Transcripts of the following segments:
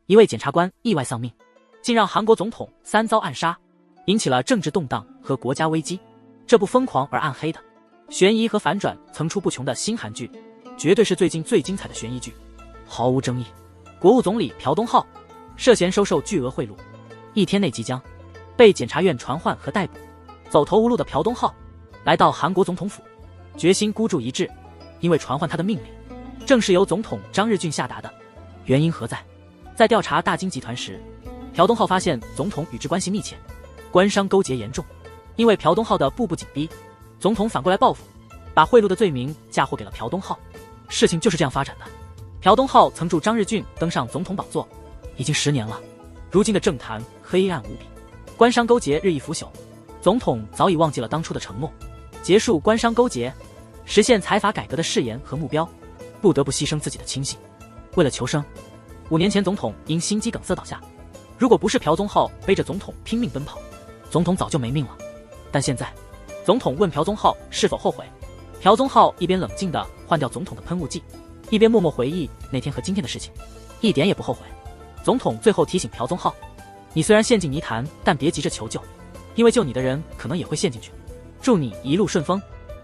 一位检察官意外丧命，竟让韩国总统3遭暗杀，引起了政治动荡和国家危机。这部疯狂而暗黑的悬疑和反转层出不穷的新韩剧，绝对是最近最精彩的悬疑剧。毫无争议，国务总理朴东浩涉嫌收受巨额贿赂，1天内即将被检察院传唤和逮捕。走投无路的朴东浩来到韩国总统府，决心孤注一掷，因为传唤他的命令正是由总统张日俊下达的。原因何在？在调查大金集团时，朴东浩发现总统与之关系密切，官商勾结严重。因为朴东浩的步步紧逼，总统反过来报复，把贿赂的罪名嫁祸给了朴东浩。事情就是这样发展的。朴东浩曾助张日俊登上总统宝座，已经10年了。如今的政坛黑暗无比，官商勾结日益腐朽，总统早已忘记了当初的承诺，结束官商勾结，实现财阀改革的誓言和目标，不得不牺牲自己的亲信。为了求生，5年前总统因心肌梗塞倒下，如果不是朴东浩背着总统拼命奔跑，总统早就没命了。但现在总统问朴东浩是否后悔，朴东浩一边冷静地换掉总统的喷雾剂，一边默默回忆那天和今天的事情，一点也不后悔。总统最后提醒朴东浩，你虽然陷进泥潭，但别急着求救，因为救你的人可能也会陷进去。祝你一路顺风。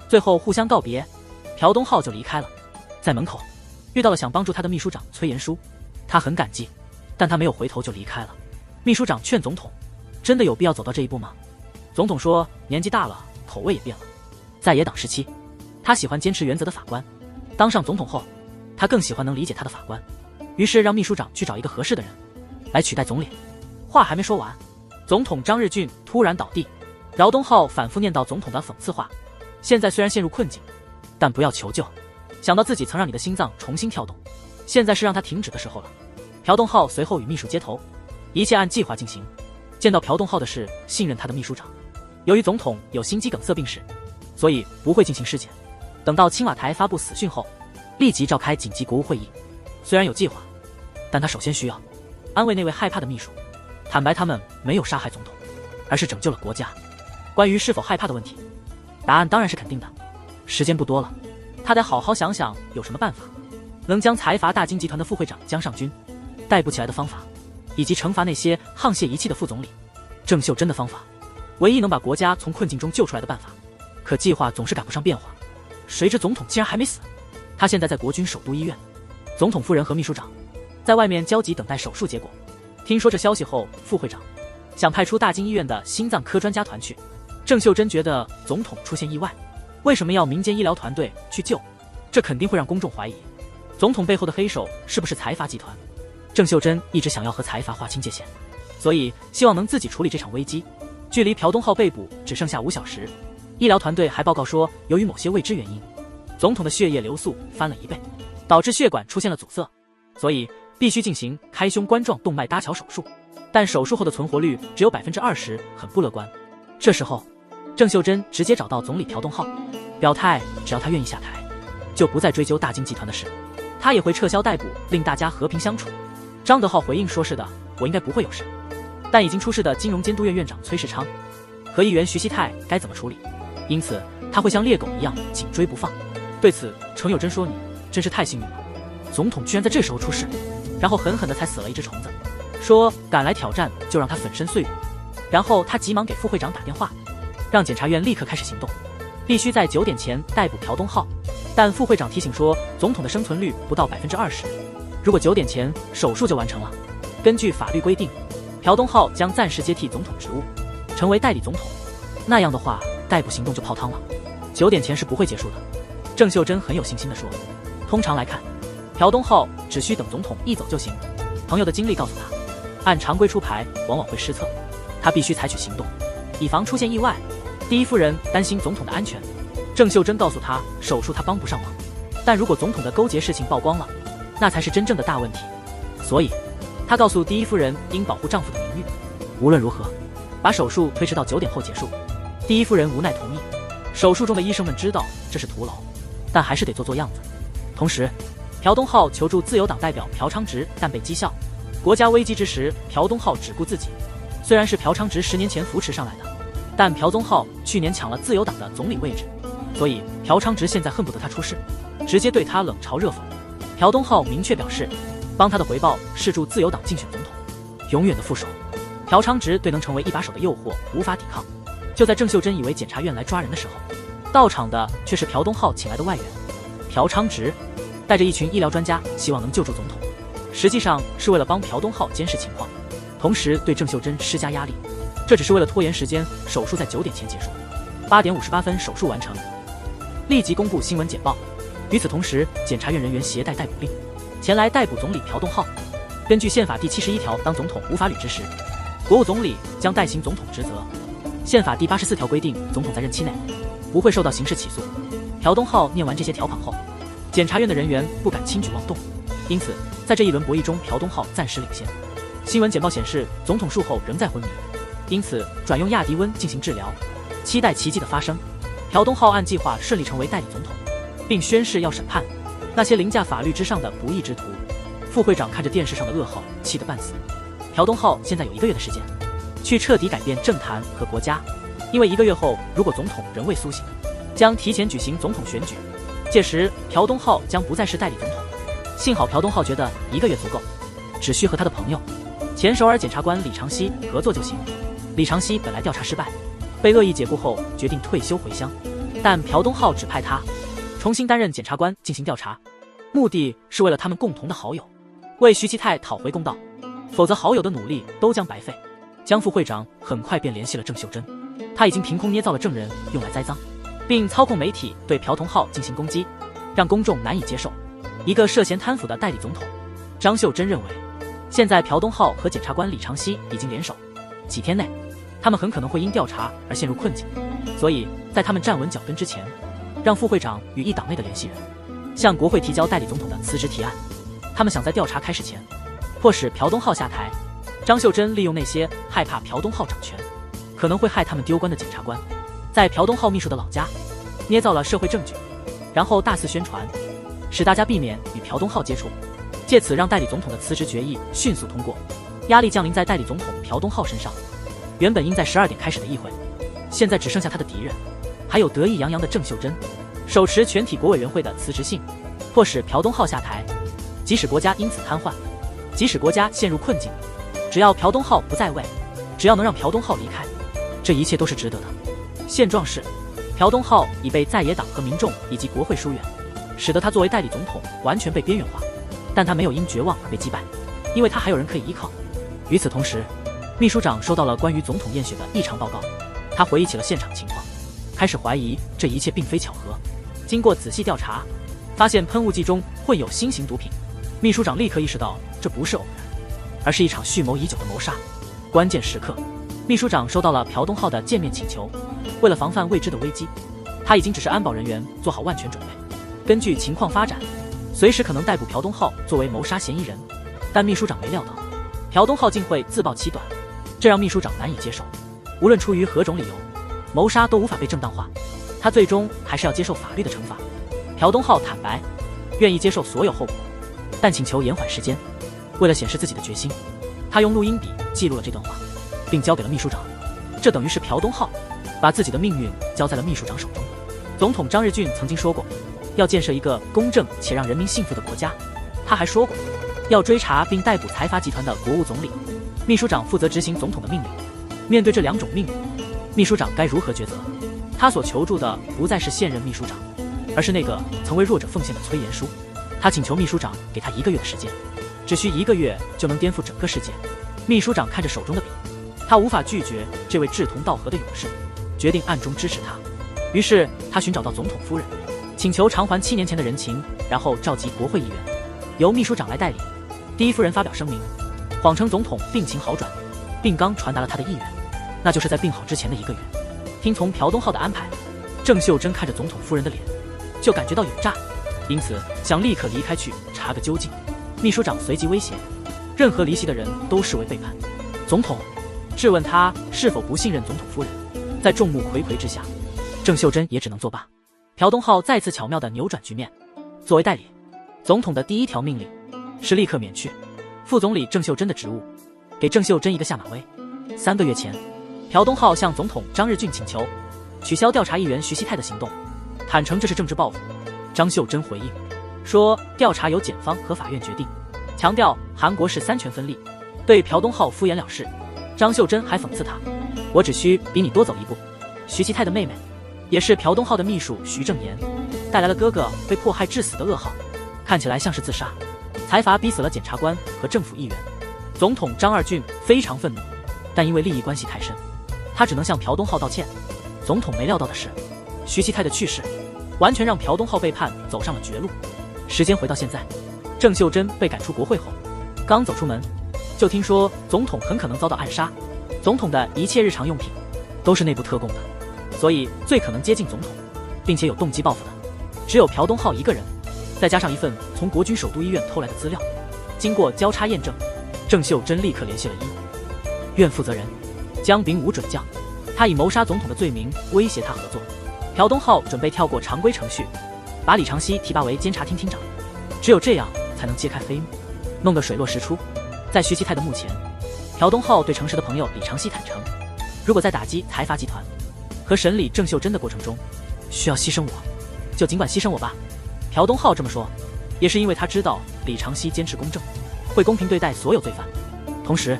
最后互相告别，朴东浩就离开了。在门口遇到了想帮助他的秘书长崔延书，他很感激，但他没有回头就离开了。秘书长劝总统，真的有必要走到这一步吗？总统说，年纪大了，口味也变了。在野党时期，他喜欢坚持原则的法官，当上总统后，他更喜欢能理解他的法官，于是让秘书长去找一个合适的人来取代总理。话还没说完，总统张日俊突然倒地。朴东浩反复念叨总统的讽刺话，现在虽然陷入困境，但不要求救，想到自己曾让你的心脏重新跳动，现在是让它停止的时候了。朴东浩随后与秘书接头，一切按计划进行。见到朴东浩的是信任他的秘书长，由于总统有心肌梗塞病史，所以不会进行尸检，等到青瓦台发布死讯后，立即召开紧急国务会议。虽然有计划，但他首先需要安慰那位害怕的秘书，坦白他们没有杀害总统，而是拯救了国家。关于是否害怕的问题，答案当然是肯定的。时间不多了，他得好好想想有什么办法能将财阀大金集团的副会长江尚君逮捕起来的方法，以及惩罚那些沆瀣一气的副总理。郑秀珍的方法，唯一能把国家从困境中救出来的办法。可计划总是赶不上变化，谁知总统竟然还没死，他现在在国军首都医院，总统夫人和秘书长在外面焦急等待手术结果。听说这消息后，副会长想派出大金医院的心脏科专家团去。郑秀珍觉得总统出现意外，为什么要民间医疗团队去救？这肯定会让公众怀疑总统背后的黑手是不是财阀集团。郑秀珍一直想要和财阀划清界限，所以希望能自己处理这场危机。距离朴东浩被捕只剩下5小时，医疗团队还报告说，由于某些未知原因，总统的血液流速翻了1倍，导致血管出现了阻塞，所以必须进行开胸冠状动脉搭桥手术，但手术后的存活率只有20%，很不乐观。这时候郑秀珍直接找到总理朴东浩，表态只要他愿意下台，就不再追究大金集团的事，他也会撤销逮捕，令大家和平相处。张德浩回应说，是的，我应该不会有事，但已经出事的金融监督院院长崔世昌和议员徐熙泰该怎么处理？因此他会像猎狗一样紧追不放。对此程友珍说，你真是太幸运了，总统居然在这时候出事，然后狠狠地才死了一只虫子，说敢来挑战就让他粉身碎骨。然后他急忙给副会长打电话，让检察院立刻开始行动，必须在9点前逮捕朴东浩。但副会长提醒说，总统的生存率不到20%，如果9点前手术就完成了，根据法律规定，朴东浩将暂时接替总统职务，成为代理总统，那样的话逮捕行动就泡汤了，9点前是不会结束的。郑秀珍很有信心地说，通常来看，朴东浩只需等总统一走就行。朋友的经历告诉他，按常规出牌往往会失策，他必须采取行动，以防出现意外。第一夫人担心总统的安全，郑秀珍告诉他，手术他帮不上忙，但如果总统的勾结事情曝光了，那才是真正的大问题。所以他告诉第一夫人应保护丈夫的名誉，无论如何把手术推迟到9点后结束。第一夫人无奈同意。手术中的医生们知道这是徒劳，但还是得做样子。同时朴东浩求助自由党代表朴昌植，但被讥笑。国家危机之时，朴东浩只顾自己，虽然是朴昌植10年前扶持上来的，但朴东浩去年抢了自由党的总理位置，所以朴昌植现在恨不得他出事，直接对他冷嘲热讽。朴东浩明确表示，帮他的回报是助自由党竞选总统。永远的副手朴昌植对能成为一把手的诱惑无法抵抗。就在郑秀珍以为检察院来抓人的时候，到场的却是朴东浩请来的外援朴昌植，带着一群医疗专家，希望能救助总统，实际上是为了帮朴东浩监视情况，同时对郑秀珍施加压力。这只是为了拖延时间，手术在9点前结束，8点58分手术完成，立即公布新闻简报。与此同时，检察院人员携带逮捕令前来逮捕总理朴东浩。根据宪法第71条，当总统无法履职时，国务总理将代行总统职责。宪法第84条规定，总统在任期内不会受到刑事起诉。朴东浩念完这些条款后，检察院的人员不敢轻举妄动，因此在这一轮博弈中，朴东浩暂时领先。新闻简报显示，总统术后仍在昏迷，因此转用亚迪温进行治疗，期待奇迹的发生。朴东浩按计划顺利成为代理总统，并宣誓要审判那些凌驾法律之上的不义之徒。副会长看着电视上的噩耗，气得半死。朴东浩现在有1个月的时间，去彻底改变政坛和国家，因为1个月后，如果总统仍未苏醒，将提前举行总统选举，届时朴东浩将不再是代理总统。幸好朴东浩觉得1个月足够，只需和他的朋友前首尔检察官李长熙合作就行。李长熙本来调查失败，被恶意解雇后决定退休回乡，但朴东浩指派他重新担任检察官进行调查，目的是为了他们共同的好友，为徐其泰讨回公道，否则好友的努力都将白费。江副会长很快便联系了郑秀珍，他已经凭空捏造了证人用来栽赃，并操控媒体对朴东浩进行攻击，让公众难以接受。一个涉嫌贪腐的代理总统，张秀珍认为，现在朴东浩和检察官李长熙已经联手，几天内他们很可能会因调查而陷入困境，所以在他们站稳脚跟之前，让副会长与一党内的联系人向国会提交代理总统的辞职提案。他们想在调查开始前迫使朴东浩下台。张秀珍利用那些害怕朴东浩掌权可能会害他们丢官的检察官，在朴东浩秘书的老家捏造了社会证据，然后大肆宣传，使大家避免与朴东浩接触，借此让代理总统的辞职决议迅速通过。压力降临在代理总统朴东浩身上。原本应在12点开始的议会，现在只剩下他的敌人，还有得意洋洋的郑秀珍，手持全体国委员会的辞职信，迫使朴东浩下台。即使国家因此瘫痪，即使国家陷入困境，只要朴东浩不在位，只要能让朴东浩离开，这一切都是值得的。现状是，朴东浩已被在野党和民众以及国会疏远，使得他作为代理总统完全被边缘化。但他没有因绝望而被击败，因为他还有人可以依靠。与此同时，秘书长收到了关于总统验血的异常报告，他回忆起了现场情况，开始怀疑这一切并非巧合。经过仔细调查，发现喷雾剂中混有新型毒品。秘书长立刻意识到这不是偶然，而是一场蓄谋已久的谋杀。关键时刻，秘书长收到了朴东浩的见面请求。为了防范未知的危机，他已经指示安保人员做好万全准备，根据情况发展，随时可能逮捕朴东浩作为谋杀嫌疑人。但秘书长没料到，朴东浩竟会自曝其短，这让秘书长难以接受。无论出于何种理由，谋杀都无法被正当化，他最终还是要接受法律的惩罚。朴东浩坦白，愿意接受所有后果，但请求延缓时间。为了显示自己的决心，他用录音笔记录了这段话，并交给了秘书长。这等于是朴东浩把自己的命运交在了秘书长手中。总统张日俊曾经说过，要建设一个公正且让人民幸福的国家。他还说过，要追查并逮捕财阀集团的国务总理。秘书长负责执行总统的命令。面对这2种命令，秘书长该如何抉择？他所求助的不再是现任秘书长，而是那个曾为弱者奉献的崔延书。他请求秘书长给他1个月的时间，只需1个月就能颠覆整个世界。秘书长看着手中的笔，他无法拒绝这位志同道合的勇士，决定暗中支持他。于是他寻找到总统夫人，请求偿还7年前的人情，然后召集国会议员，由秘书长来代理。第一夫人发表声明，谎称总统病情好转，并刚传达了他的意愿，那就是在病好之前的1个月。听从朴东浩的安排，郑秀珍看着总统夫人的脸，就感觉到有诈，因此想立刻离开去查个究竟。秘书长随即威胁，任何离席的人都视为背叛。总统质问他是否不信任总统夫人。在众目睽睽之下，郑秀珍也只能作罢。朴东浩再次巧妙地扭转局面。作为代理总统的第1条命令是立刻免去副总理郑秀珍的职务，给郑秀珍一个下马威。3个月前，朴东浩向总统张日俊请求取消调查议员徐锡泰的行动，坦诚这是政治报复。张秀珍回应说，调查由检方和法院决定，强调韩国是三权分立，对朴东浩敷衍了事。张秀珍还讽刺他：“我只需比你多走一步。”徐其泰的妹妹，也是朴东浩的秘书徐正言，带来了哥哥被迫害致死的噩耗，看起来像是自杀。财阀逼死了检察官和政府议员，总统张二俊非常愤怒，但因为利益关系太深，他只能向朴东浩道歉。总统没料到的是，徐其泰的去世完全让朴东浩背叛走上了绝路。时间回到现在，郑秀珍被赶出国会后，刚走出门，就听说总统很可能遭到暗杀。总统的一切日常用品都是内部特供的，所以最可能接近总统，并且有动机报复的，只有朴东浩一个人。再加上一份从国军首都医院偷来的资料，经过交叉验证，郑秀珍立刻联系了医院负责人姜炳武准将，他以谋杀总统的罪名威胁他合作。朴东浩准备跳过常规程序，把李长熙提拔为监察厅厅长，只有这样才能揭开黑幕，弄得水落石出。在徐其泰的墓前，朴东浩对诚实的朋友李长熙坦诚，如果在打击财阀集团和审理郑秀珍的过程中需要牺牲我，就尽管牺牲我吧。朴东浩这么说，也是因为他知道李长熙坚持公正，会公平对待所有罪犯。同时，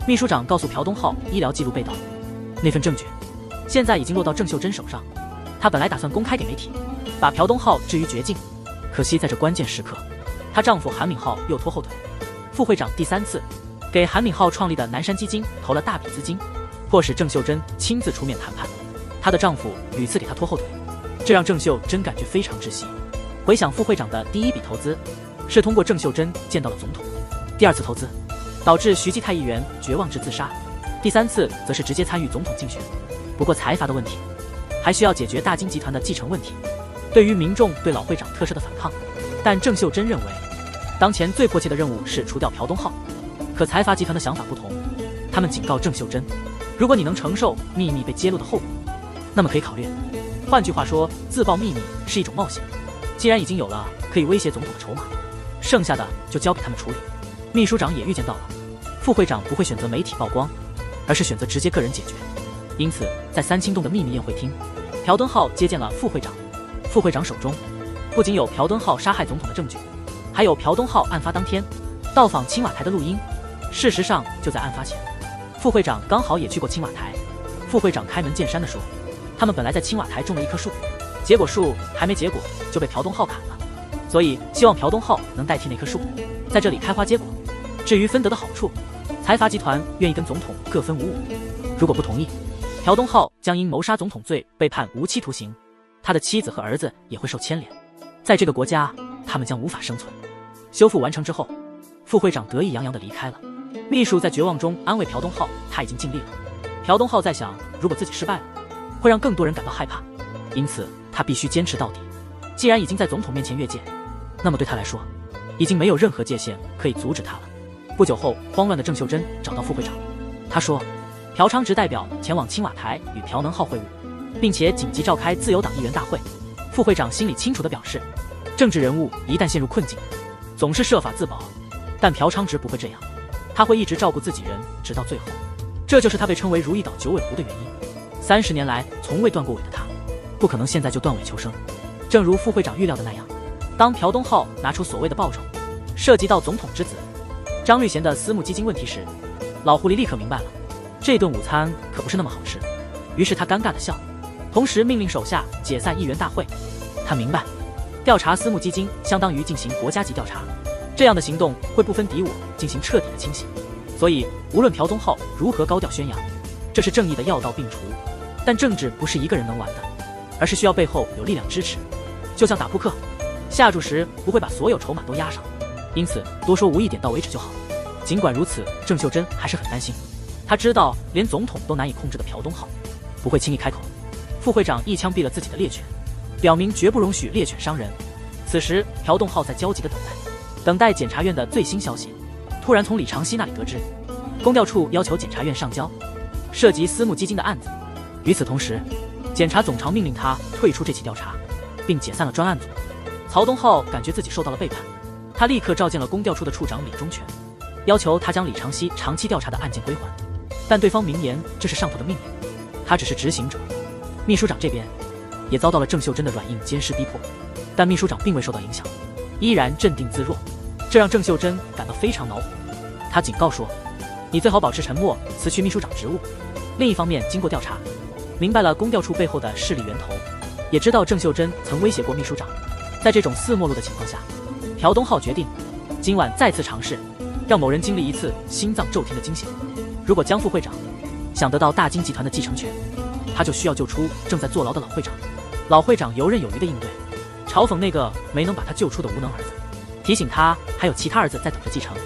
秘书长告诉朴东浩医疗记录被盗，那份证据现在已经落到郑秀珍手上。他本来打算公开给媒体，把朴东浩置于绝境，可惜在这关键时刻，她丈夫韩敏浩又拖后腿。副会长第3次给韩敏浩创立的南山基金投了大笔资金，迫使郑秀珍亲自出面谈判。她的丈夫屡次给她拖后腿，这让郑秀珍感觉非常窒息。回想副会长的第1笔投资是通过郑秀珍见到了总统，第2次投资导致徐继泰议员绝望至自杀，第3次则是直接参与总统竞选。不过财阀的问题还需要解决大金集团的继承问题，对于民众对老会长特赦的反抗，但郑秀珍认为当前最迫切的任务是除掉朴东浩。可财阀集团的想法不同，他们警告郑秀珍，如果你能承受秘密被揭露的后果，那么可以考虑。换句话说，自曝秘密是一种冒险。既然已经有了可以威胁总统的筹码，剩下的就交给他们处理。秘书长也预见到了，副会长不会选择媒体曝光，而是选择直接个人解决。因此，在三清洞的秘密宴会厅，朴敦浩接见了副会长。副会长手中不仅有朴敦浩杀害总统的证据，还有朴敦浩案发当天到访青瓦台的录音。事实上，就在案发前，副会长刚好也去过青瓦台。副会长开门见山地说，他们本来在青瓦台种了一棵树，结果树还没结果就被朴东浩砍了，所以希望朴东浩能代替那棵树，在这里开花结果。至于分得的好处，财阀集团愿意跟总统各分55，如果不同意，朴东浩将因谋杀总统罪被判无期徒刑，他的妻子和儿子也会受牵连，在这个国家他们将无法生存。修复完成之后，副会长得意洋洋地离开了。秘书在绝望中安慰朴东浩，他已经尽力了。朴东浩在想，如果自己失败了，会让更多人感到害怕，因此他必须坚持到底。既然已经在总统面前越界，那么对他来说，已经没有任何界限可以阻止他了。不久后，慌乱的郑秀珍找到副会长，他说，朴昌植代表前往青瓦台与朴能浩会晤，并且紧急召开自由党议员大会。副会长心里清楚地表示，政治人物一旦陷入困境，总是设法自保，但朴昌植不会这样，他会一直照顾自己人直到最后，这就是他被称为如意岛九尾狐的原因。30年来从未断过尾的他，不可能现在就断尾求生。正如副会长预料的那样，当朴东浩拿出所谓的报酬涉及到总统之子张玉贤的私募基金问题时，老狐狸立刻明白了，这顿午餐可不是那么好吃。于是他尴尬地笑，同时命令手下解散议员大会。他明白，调查私募基金相当于进行国家级调查，这样的行动会不分敌我进行彻底的清洗。所以无论朴东浩如何高调宣扬这是正义的药到病除，但政治不是一个人能玩的，而是需要背后有力量支持。就像打扑克，下注时不会把所有筹码都压上，因此多说无益，点到为止就好。尽管如此，郑秀珍还是很担心，她知道连总统都难以控制的朴东浩不会轻易开口。副会长一枪毙了自己的猎犬，表明绝不容许猎犬伤人。此时朴东浩在焦急地等待检察院的最新消息。突然从李长熙那里得知，公调处要求检察院上交涉及私募基金的案子。与此同时，检察总长命令他退出这起调查，并解散了专案组。曹东浩感觉自己受到了背叛，他立刻召见了公调处的处长李忠全，要求他将李长熙长期调查的案件归还。但对方明言这是上头的命令，他只是执行者。秘书长这边也遭到了郑秀珍的软硬兼施逼迫，但秘书长并未受到影响，依然镇定自若。这让郑秀珍感到非常恼火。他警告说：“你最好保持沉默，辞去秘书长职务。”另一方面，经过调查，明白了公调处背后的势力源头，也知道郑秀珍曾威胁过秘书长。在这种四末路的情况下，朴东浩决定今晚再次尝试，让某人经历一次心脏骤停的惊险。如果江副会长想得到大金集团的继承权，他就需要救出正在坐牢的老会长。老会长游刃有余地应对，嘲讽那个没能把他救出的无能儿子，提醒他还有其他儿子在等着继承。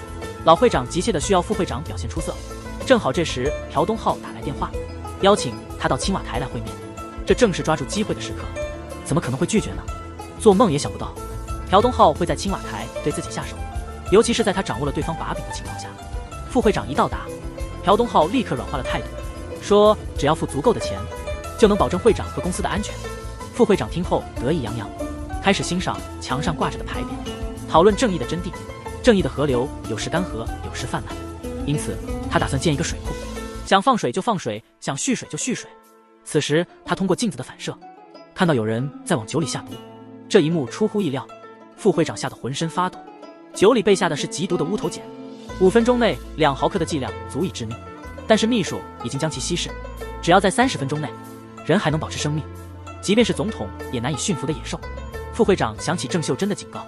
老会长急切地需要副会长表现出色，正好这时朴东浩打来电话，邀请他到青瓦台来会面。这正是抓住机会的时刻，怎么可能会拒绝呢？做梦也想不到，朴东浩会在青瓦台对自己下手，尤其是在他掌握了对方把柄的情况下。副会长一到达，朴东浩立刻软化了态度，说只要付足够的钱，就能保证会长和公司的安全。副会长听后得意洋洋，开始欣赏墙上挂着的牌匾，讨论正义的真谛。正义的河流有时干涸，有时泛滥，因此他打算建一个水库，想放水就放水，想蓄水就蓄水。此时他通过镜子的反射，看到有人在往酒里下毒。这一幕出乎意料，副会长吓得浑身发抖。酒里被下的是极毒的乌头碱，5分钟内2毫克的剂量足以致命，但是秘书已经将其稀释，只要在30分钟内，人还能保持生命，即便是总统也难以驯服的野兽。副会长想起郑秀珍的警告，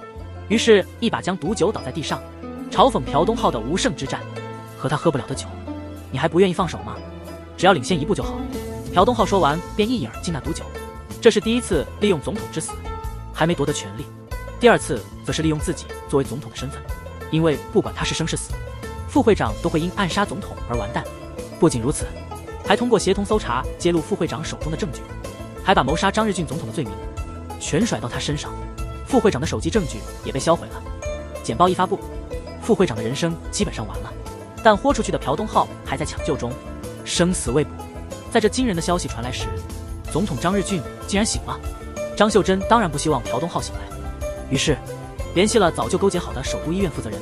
于是一把将毒酒倒在地上，嘲讽朴东浩的无胜之战，和他喝不了的酒，你还不愿意放手吗？只要领先一步就好。朴东浩说完便一饮而尽那毒酒。这是第一次利用总统之死还没夺得权力，第二次则是利用自己作为总统的身份，因为不管他是生是死，副会长都会因暗杀总统而完蛋。不仅如此，还通过协同搜查揭露副会长手中的证据，还把谋杀张日俊总统的罪名全甩到他身上。副会长的手机证据也被销毁了。简报一发布，副会长的人生基本上完了，但豁出去的朴东浩还在抢救中，生死未卜。在这惊人的消息传来时，总统张日俊竟然醒了。张秀珍当然不希望朴东浩醒来，于是联系了早就勾结好的首都医院负责人，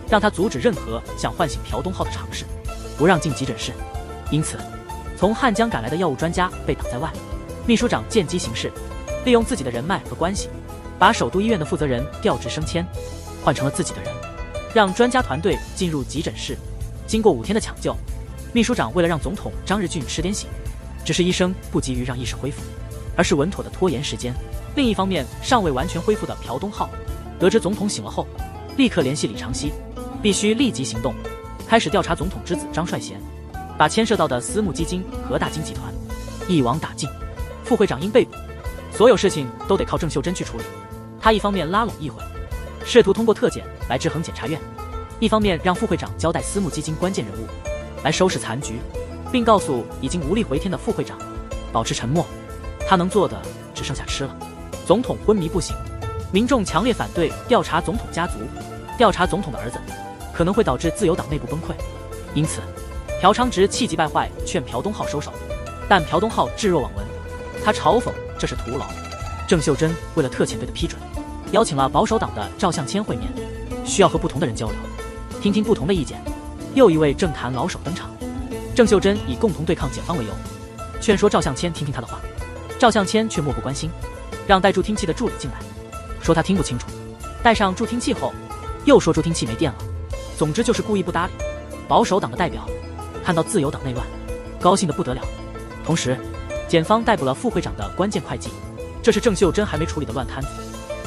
让他阻止任何想唤醒朴东浩的尝试，不让进急诊室。因此，从汉江赶来的药物专家被挡在外。秘书长见机行事，利用自己的人脉和关系，把首都医院的负责人调职升迁，换成了自己的人，让专家团队进入急诊室。经过5天的抢救，秘书长为了让总统张日俊迟点醒，只是医生不急于让意识恢复，而是稳妥的拖延时间。另一方面，尚未完全恢复的朴东浩得知总统醒了后，立刻联系李长熙，必须立即行动，开始调查总统之子张帅贤，把牵涉到的私募基金和大金集团一网打尽。副会长因被捕，所有事情都得靠郑秀珍去处理。他一方面拉拢议会，试图通过特检来制衡检察院，一方面让副会长交代私募基金关键人物，来收拾残局，并告诉已经无力回天的副会长保持沉默，他能做的只剩下吃了。总统昏迷不醒，民众强烈反对调查总统家族，调查总统的儿子可能会导致自由党内部崩溃。因此朴昌植气急败坏，劝朴东浩收手，但朴东浩置若罔闻，他嘲讽这是徒劳。郑秀珍为了特遣队的批准，邀请了保守党的赵向谦会面，需要和不同的人交流，听听不同的意见。又一位政坛老手登场，郑秀珍以共同对抗检方为由，劝说赵向谦听听他的话。赵向谦却漠不关心，让带助听器的助理进来，说他听不清楚。带上助听器后，又说助听器没电了。总之就是故意不搭理。保守党的代表看到自由党内乱，高兴得不得了。同时，检方逮捕了副会长的关键会计，这是郑秀珍还没处理的乱摊子。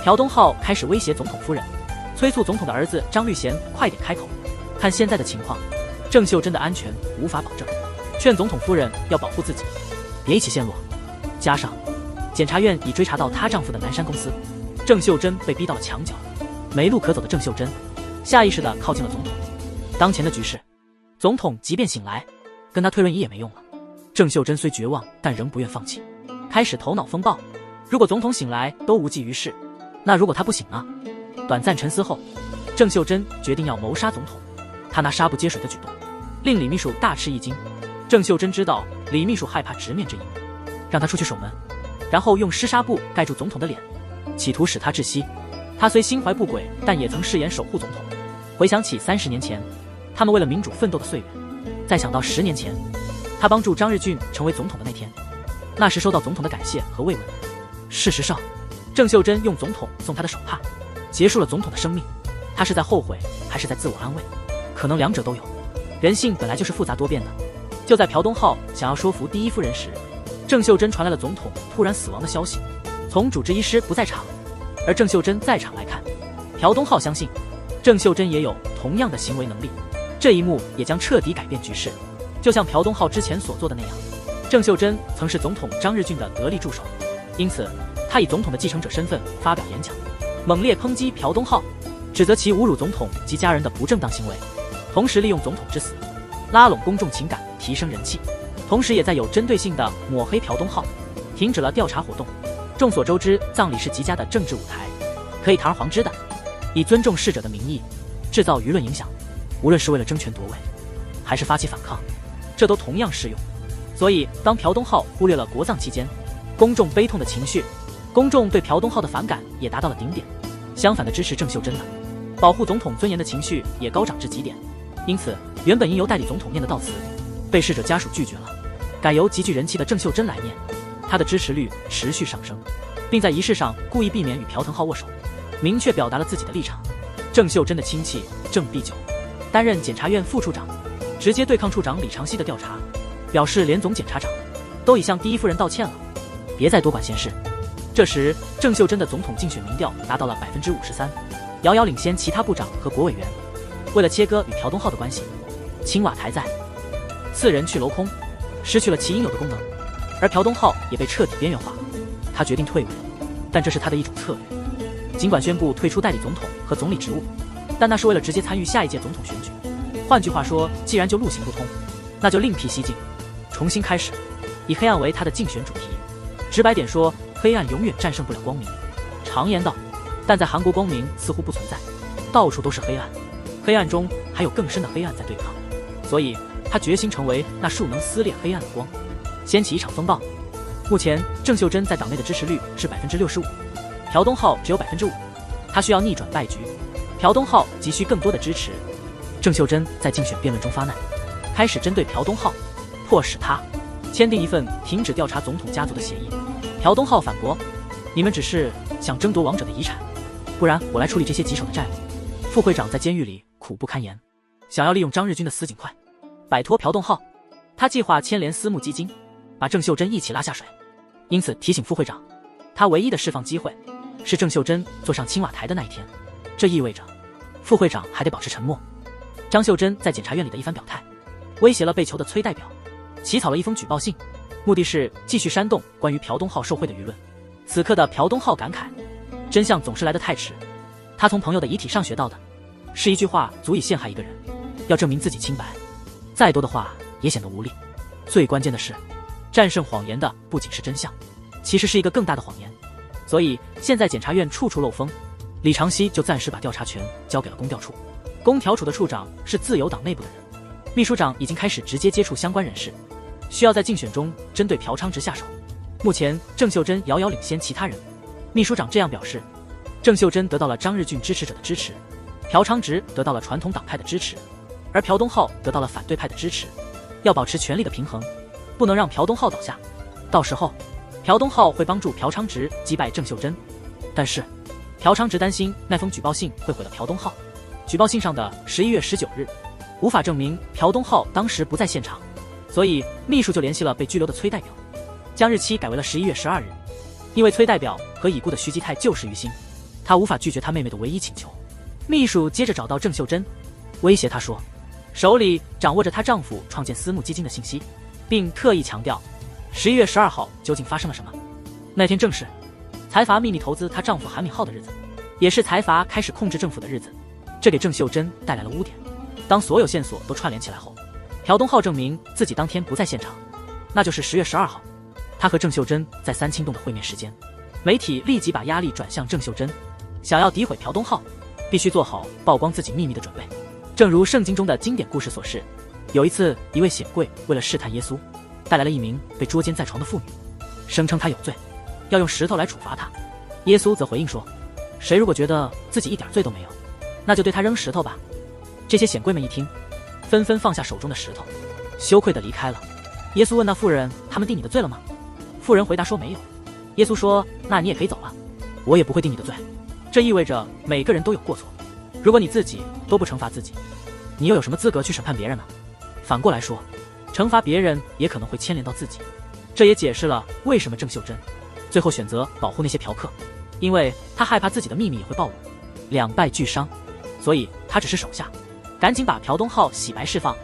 朴东浩开始威胁总统夫人，催促总统的儿子张律贤快点开口。看现在的情况，郑秀珍的安全无法保证，劝总统夫人要保护自己，别一起陷落。加上检察院已追查到她丈夫的南山公司，郑秀珍被逼到了墙角。没路可走的郑秀珍下意识地靠近了总统。当前的局势，总统即便醒来，跟他推轮椅也没用了。郑秀珍虽绝望，但仍不愿放弃，开始头脑风暴。如果总统醒来都无济于事，那如果他不醒呢？短暂沉思后，郑秀珍决定要谋杀总统。他那杀不接水的举动令李秘书大吃一惊。郑秀珍知道李秘书害怕直面这一幕，让他出去守门，然后用湿纱布盖住总统的脸，企图使他窒息。他虽心怀不轨，但也曾誓言守护总统。回想起30年前他们为了民主奋斗的岁月，再想到10年前他帮助张日俊成为总统的那天，那时收到总统的感谢和慰问。事实上，郑秀珍用总统送他的手帕结束了总统的生命。他是在后悔，还是在自我安慰？可能两者都有。人性本来就是复杂多变的。就在朴东浩想要说服第一夫人时，郑秀珍传来了总统突然死亡的消息。从主治医师不在场，而郑秀珍在场来看，朴东浩相信郑秀珍也有同样的行为能力。这一幕也将彻底改变局势。就像朴东浩之前所做的那样，郑秀珍曾是总统张日俊的得力助手，因此他以总统的继承者身份发表演讲，猛烈抨击朴东浩，指责其侮辱总统及家人的不正当行为，同时利用总统之死拉拢公众情感，提升人气，同时也在有针对性的抹黑朴东浩，停止了调查活动。众所周知，葬礼是极佳的政治舞台，可以堂而皇之的以尊重逝者的名义制造舆论影响，无论是为了争权夺位，还是发起反抗，这都同样适用。所以当朴东浩忽略了国葬期间公众悲痛的情绪，公众对朴东浩的反感也达到了顶点，相反的支持郑秀珍的保护总统尊严的情绪也高涨至极点。因此原本应由代理总统念的悼词被逝者家属拒绝了，改由极具人气的郑秀珍来念。他的支持率持续上升，并在仪式上故意避免与朴腾浩握手，明确表达了自己的立场。郑秀珍的亲戚郑必九担任检察院副处长，直接对抗处长李长熙的调查，表示连总检察长都已向第一夫人道歉了，别再多管闲事。这时郑秀珍的总统竞选民调达到了 53%， 遥遥领先其他部长和国委员。为了切割与朴东浩的关系，青瓦台在次人去楼空，失去了其应有的功能，而朴东浩也被彻底边缘化。他决定退伍，但这是他的一种策略。尽管宣布退出代理总统和总理职务，但那是为了直接参与下一届总统选举。换句话说，既然就路行不通，那就另辟蹊径，重新开始，以黑暗为他的竞选主题。直白点说，黑暗永远战胜不了光明。常言道，但在韩国光明似乎不存在，到处都是黑暗，黑暗中还有更深的黑暗在对抗。所以他决心成为那束能撕裂黑暗的光，掀起一场风暴。目前郑秀珍在党内的支持率是 65%， 朴东浩只有 5%， 他需要逆转败局。朴东浩急需更多的支持。郑秀珍在竞选辩论中发难，开始针对朴东浩，迫使他签订一份停止调查总统家族的协议。朴东浩反驳，你们只是想争夺亡者的遗产，不然我来处理这些棘手的债务。副会长在监狱里苦不堪言，想要利用张日军的死警快摆脱朴东浩。他计划牵连私募基金，把郑秀珍一起拉下水。因此提醒副会长，他唯一的释放机会是郑秀珍坐上青瓦台的那一天。这意味着副会长还得保持沉默。张秀珍在检察院里的一番表态，威胁了被囚的崔代表，起草了一封举报信，目的是继续煽动关于朴东浩受贿的舆论。此刻的朴东浩感慨，真相总是来得太迟。他从朋友的遗体上学到的是一句话足以陷害一个人，要证明自己清白，再多的话也显得无力。最关键的是，战胜谎言的不仅是真相，其实是一个更大的谎言。所以现在检察院处处漏风，李长熙就暂时把调查权交给了公调处。公调处的处长是自由党内部的人，秘书长已经开始直接接触相关人士，需要在竞选中针对朴昌植下手。目前郑秀珍遥遥领先其他人，秘书长这样表示，郑秀珍得到了张日俊支持者的支持，朴昌植得到了传统党派的支持，而朴东浩得到了反对派的支持。要保持权力的平衡，不能让朴东浩倒下，到时候朴东浩会帮助朴昌植击败郑秀珍。但是朴昌植担心那封举报信会毁了朴东浩。举报信上的11月19日无法证明朴东浩当时不在现场，所以秘书就联系了被拘留的崔代表，将日期改为了11月12日。因为崔代表和已故的徐基泰旧识于心，他无法拒绝他妹妹的唯一请求。秘书接着找到郑秀珍，威胁她说手里掌握着她丈夫创建私募基金的信息，并特意强调11月12号究竟发生了什么。那天正是财阀秘密投资她丈夫韩敏浩的日子，也是财阀开始控制政府的日子。这给郑秀珍带来了污点。当所有线索都串联起来后，朴东浩证明自己当天不在现场，那就是10月12号，他和郑秀珍在三清洞的会面时间。媒体立即把压力转向郑秀珍，想要诋毁朴东浩，必须做好曝光自己秘密的准备。正如圣经中的经典故事所示，有一次一位显贵为了试探耶稣，带来了一名被捉奸在床的妇女，声称她有罪，要用石头来处罚她。耶稣则回应说，谁如果觉得自己一点罪都没有，那就对他扔石头吧。这些显贵们一听，纷纷放下手中的石头，羞愧地离开了。耶稣问那妇人，他们定你的罪了吗？妇人回答说没有。耶稣说，那你也可以走了，我也不会定你的罪。这意味着每个人都有过错，如果你自己都不惩罚自己，你又有什么资格去审判别人呢？反过来说，惩罚别人也可能会牵连到自己。这也解释了为什么郑秀珍最后选择保护那些嫖客，因为他害怕自己的秘密也会暴露，两败俱伤，所以他只是手下，赶紧把朴东浩洗白释放。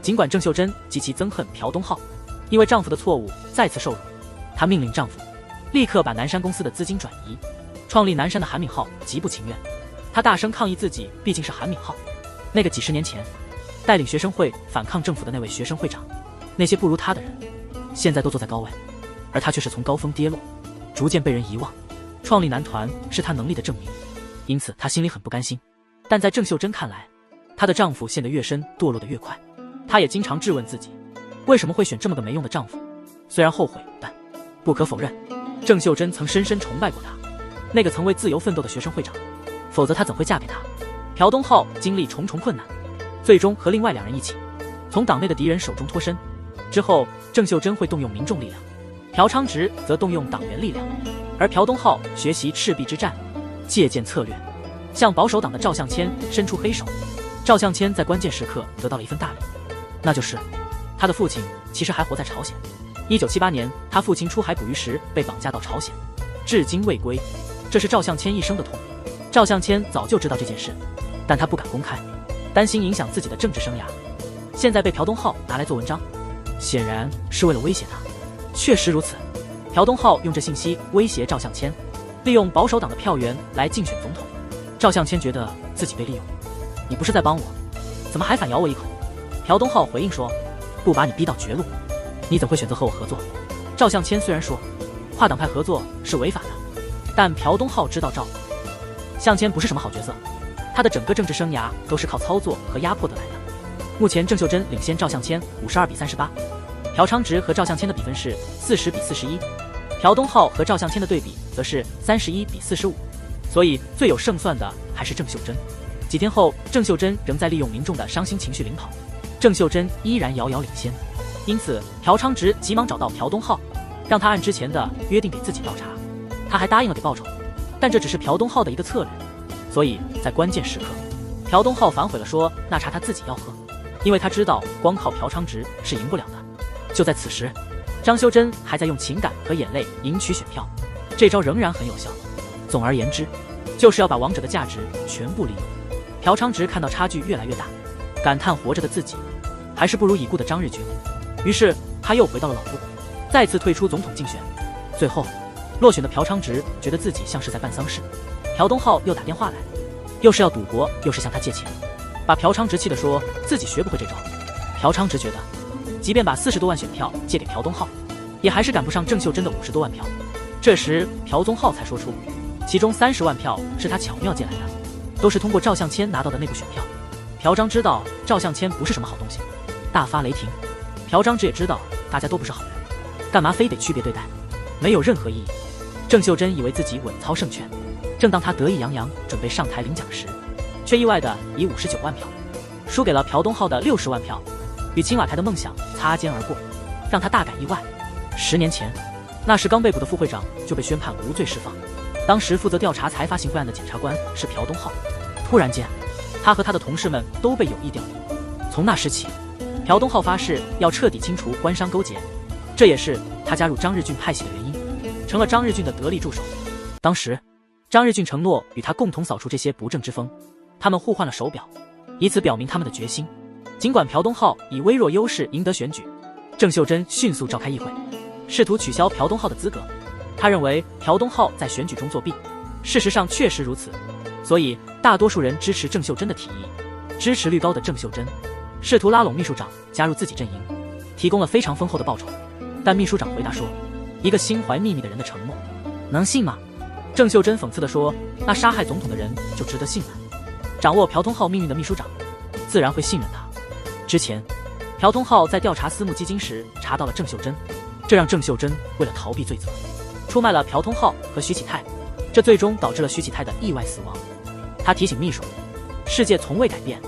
尽管郑秀珍极其憎恨朴东浩，因为丈夫的错误再次受辱，她命令丈夫立刻把南山公司的资金转移。创立南山的韩敏浩极不情愿，他大声抗议自己毕竟是韩敏浩，那个几十年前带领学生会反抗政府的那位学生会长。那些不如他的人现在都坐在高位，而他却是从高峰跌落，逐渐被人遗忘。创立男团是他能力的证明，因此他心里很不甘心。但在郑秀珍看来，她的丈夫陷得越深，堕落得越快。她也经常质问自己，为什么会选这么个没用的丈夫？虽然后悔，但不可否认，郑秀珍曾深深崇拜过他，那个曾为自由奋斗的学生会长，否则她怎会嫁给他？朴东浩经历重重困难，最终和另外两人一起从党内的敌人手中脱身。之后，郑秀珍会动用民众力量，朴昌植则动用党员力量，而朴东浩学习赤壁之战，借鉴策略，向保守党的赵向谦伸出黑手。赵向谦在关键时刻得到了一份大礼，那就是他的父亲其实还活在朝鲜。1978年，他父亲出海捕鱼时被绑架到朝鲜，至今未归，这是赵向谦一生的痛。赵向谦早就知道这件事，但他不敢公开，担心影响自己的政治生涯。现在被朴东浩拿来做文章，显然是为了威胁他。确实如此，朴东浩用这信息威胁赵向谦，利用保守党的票源来竞选总统。赵向谦觉得自己被利用，你不是在帮我，怎么还反咬我一口？朴东浩回应说，不把你逼到绝路，你怎会选择和我合作？赵向谦虽然说跨党派合作是违法的，但朴东浩知道赵向谦不是什么好角色，他的整个政治生涯都是靠操作和压迫得来的。目前郑秀珍领先赵向谦52比38，朴昌植和赵向谦的比分是40比41，朴东浩和赵向谦的对比则是31比45，所以最有胜算的还是郑秀珍。几天后，郑秀珍仍在利用民众的伤心情绪领跑，郑秀珍依然遥遥领先。因此，朴昌植急忙找到朴东浩，让他按之前的约定给自己倒茶，他还答应了给报酬，但这只是朴东浩的一个策略。所以在关键时刻，朴东浩反悔了，说那茶他自己要喝，因为他知道光靠朴昌植是赢不了的。就在此时，张修真还在用情感和眼泪赢取选票，这招仍然很有效。总而言之，就是要把王者的价值全部利用。朴昌植看到差距越来越大，感叹活着的自己还是不如已故的张日军，于是他又回到了老路，再次退出总统竞选。最后落选的朴昌植觉得自己像是在办丧事，朴东浩又打电话来，又是要赌博，又是向他借钱，把朴昌植气得说自己学不会这招。朴昌植觉得即便把40多万选票借给朴东浩，也还是赶不上郑秀珍的50多万票。这时朴宗浩才说出，其中30万票是他巧妙借来的，都是通过赵向谦拿到的内部选票。朴章知道赵向谦不是什么好东西，大发雷霆。朴章植也知道大家都不是好人，干嘛非得区别对待，没有任何意义。郑秀珍以为自己稳操胜券，正当他得意洋洋准备上台领奖时，却意外的以59万票输给了朴东浩的60万票，与青瓦台的梦想擦肩而过，让他大感意外。10年前，那时刚被捕的副会长就被宣判无罪释放，当时负责调查财阀行贿案的检察官是朴东浩。突然间，他和他的同事们都被有意调离。从那时起，朴东浩发誓要彻底清除官商勾结，这也是他加入张日俊派系的原因，成了张日俊的得力助手。当时张日俊承诺与他共同扫除这些不正之风，他们互换了手表，以此表明他们的决心。尽管朴东浩以微弱优势赢得选举，郑秀珍迅速召开议会，试图取消朴东浩的资格。他认为朴东浩在选举中作弊，事实上确实如此，所以大多数人支持郑秀珍的提议。支持率高的郑秀珍试图拉拢秘书长加入自己阵营，提供了非常丰厚的报酬，但秘书长回答说，一个心怀秘密的人的承诺能信吗？郑秀珍讽刺地说，那杀害总统的人就值得信任？掌握朴东浩命运的秘书长自然会信任他。之前朴东浩在调查私募基金时查到了郑秀珍，这让郑秀珍为了逃避罪责，出卖了朴东浩和徐启泰，这最终导致了徐启泰的意外死亡。他提醒秘书，世界从未改变，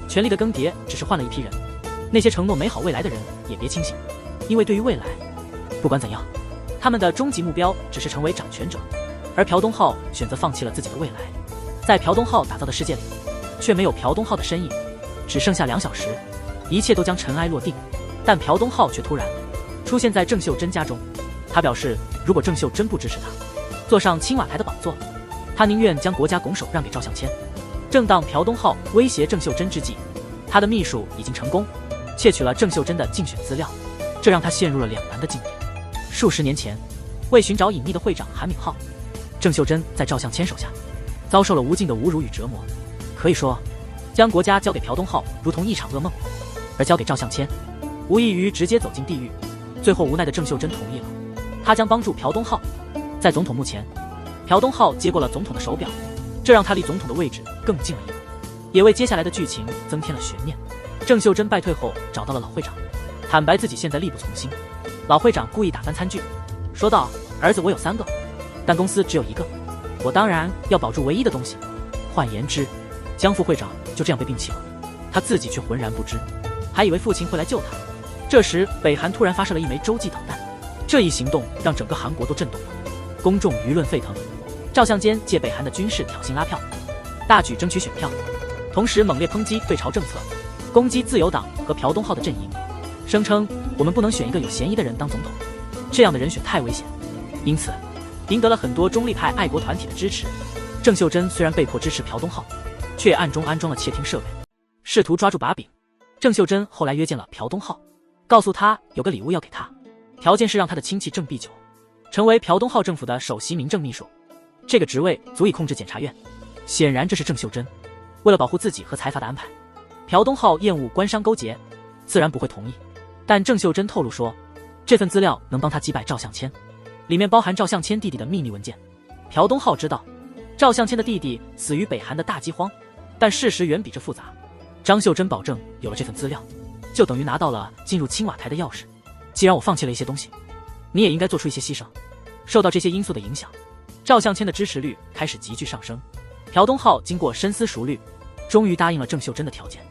权力的更迭只是换了一批人，那些承诺美好未来的人也别清醒，因为对于未来，不管怎样，他们的终极目标只是成为掌权者。而朴东浩选择放弃了自己的未来。在朴东浩打造的世界里，却没有朴东浩的身影。只剩下2小时，一切都将尘埃落定。但朴东浩却突然出现在郑秀珍家中。他表示，如果郑秀珍不支持他坐上青瓦台的宝座，他宁愿将国家拱手让给赵向谦。正当朴东浩威胁郑秀珍之际，他的秘书已经成功窃取了郑秀珍的竞选资料，这让他陷入了两难的境地。数十年前，为寻找隐匿的会长韩敏浩，郑秀珍在赵向谦手下遭受了无尽的侮辱与折磨。可以说，将国家交给朴东浩如同一场噩梦，而交给赵向谦无异于直接走进地狱。最后无奈的郑秀珍同意了，他将帮助朴东浩。在总统墓前，朴东浩接过了总统的手表，这让他离总统的位置更近了一步，也为接下来的剧情增添了悬念。郑秀珍败退后找到了老会长，坦白自己现在力不从心。老会长故意打翻餐具，说道：“儿子，我有3个，但公司只有1个，我当然要保住唯一的东西。换言之，江副会长就这样被摒弃了。”他自己却浑然不知，还以为父亲会来救他。这时，北韩突然发射了1枚洲际导弹，这一行动让整个韩国都震动了，公众舆论沸腾。赵向坚借北韩的军事挑衅拉票，大举争取选票，同时猛烈抨击对朝政策，攻击自由党和朴东浩的阵营，声称我们不能选一个有嫌疑的人当总统，这样的人选太危险。因此，赢得了很多中立派爱国团体的支持。郑秀珍虽然被迫支持朴东浩，却暗中安装了窃听设备，试图抓住把柄。郑秀珍后来约见了朴东浩，告诉他有个礼物要给他，条件是让他的亲戚郑必九成为朴东浩政府的首席民政秘书，这个职位足以控制检察院。显然这是郑秀珍为了保护自己和财阀的安排。朴东浩厌恶官商勾结，自然不会同意。但郑秀珍透露说，这份资料能帮他击败赵向谦，里面包含赵向谦弟弟的秘密文件。朴东浩知道赵向谦的弟弟死于北韩的大饥荒，但事实远比这复杂。张秀珍保证，有了这份资料，就等于拿到了进入青瓦台的钥匙。既然我放弃了一些东西，你也应该做出一些牺牲。受到这些因素的影响，赵向谦的支持率开始急剧上升。朴东浩经过深思熟虑，终于答应了郑秀珍的条件，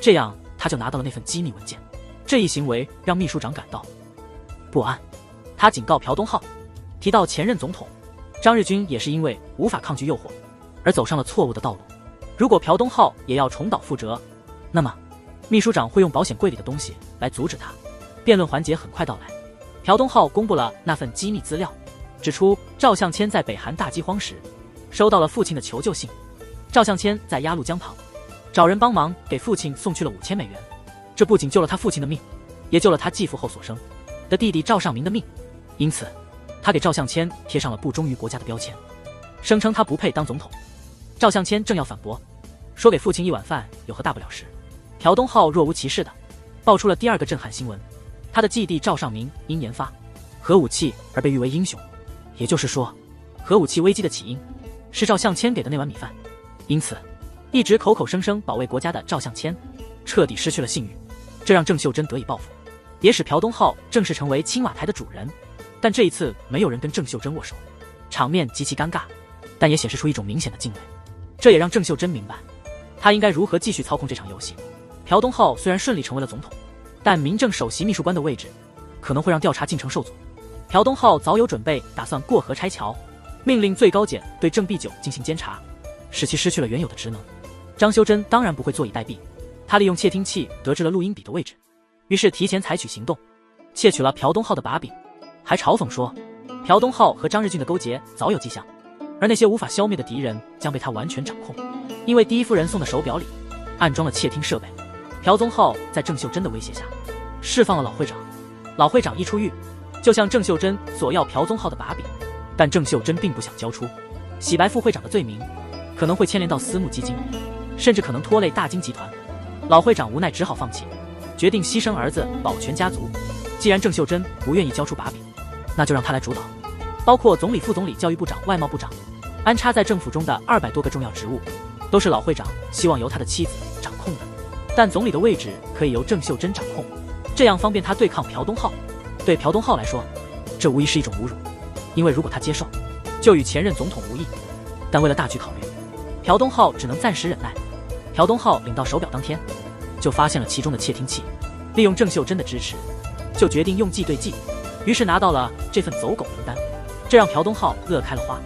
这样他就拿到了那份机密文件。这一行为让秘书长感到不安，他警告朴东浩，提到前任总统张日军也是因为无法抗拒诱惑而走上了错误的道路。如果朴东浩也要重蹈覆辙，那么秘书长会用保险柜里的东西来阻止他。辩论环节很快到来，朴东浩公布了那份机密资料，指出赵向谦在北韩大饥荒时收到了父亲的求救信。赵向谦在鸭绿江旁找人帮忙给父亲送去了5000美元，这不仅救了他父亲的命，也救了他继父后所生的弟弟赵尚明的命。因此他给赵向谦贴上了不忠于国家的标签，声称他不配当总统。赵向谦正要反驳，说给父亲一碗饭有何大不了时，朴东浩若无其事的爆出了第2个震撼新闻，他的继弟赵尚明因研发核武器而被誉为英雄。也就是说，核武器危机的起因是赵向谦给的那碗米饭。因此一直口口声声保卫国家的赵向谦彻底失去了信誉，这让郑秀珍得以报复，也使朴东浩正式成为青瓦台的主人。但这一次没有人跟郑秀珍握手，场面极其尴尬，但也显示出一种明显的敬畏。这也让郑秀珍明白他应该如何继续操控这场游戏。朴东浩虽然顺利成为了总统，但民政首席秘书官的位置可能会让调查进程受阻。朴东浩早有准备，打算过河拆桥，命令最高检对郑必九进行监察，使其失去了原有的职能。张修珍当然不会坐以待毙，他利用窃听器得知了录音笔的位置，于是提前采取行动，窃取了朴东浩的把柄，还嘲讽说朴东浩和张日军的勾结早有迹象，而那些无法消灭的敌人将被他完全掌控。因为第一夫人送的手表里安装了窃听设备，朴东浩在郑秀珍的威胁下释放了老会长。老会长一出狱就向郑秀珍索要朴东浩的把柄，但郑秀珍并不想交出。洗白副会长的罪名可能会牵连到私募基金，甚至可能拖累大金集团。老会长无奈只好放弃，决定牺牲儿子保全家族。既然郑秀珍不愿意交出把柄，那就让他来主导，包括总理、副总理、教育部长、外贸部长，安插在政府中的200多个重要职务都是老会长希望由他的妻子掌控的。但总理的位置可以由郑秀珍掌控，这样方便他对抗朴东浩。对朴东浩来说，这无疑是一种侮辱，因为如果他接受，就与前任总统无异。但为了大局考虑，朴东浩只能暂时忍耐。朴东浩领到手表当天就发现了其中的窃听器，利用郑秀珍的支持，就决定用计对计，于是拿到了这份走狗名单，这让朴东浩乐开了花。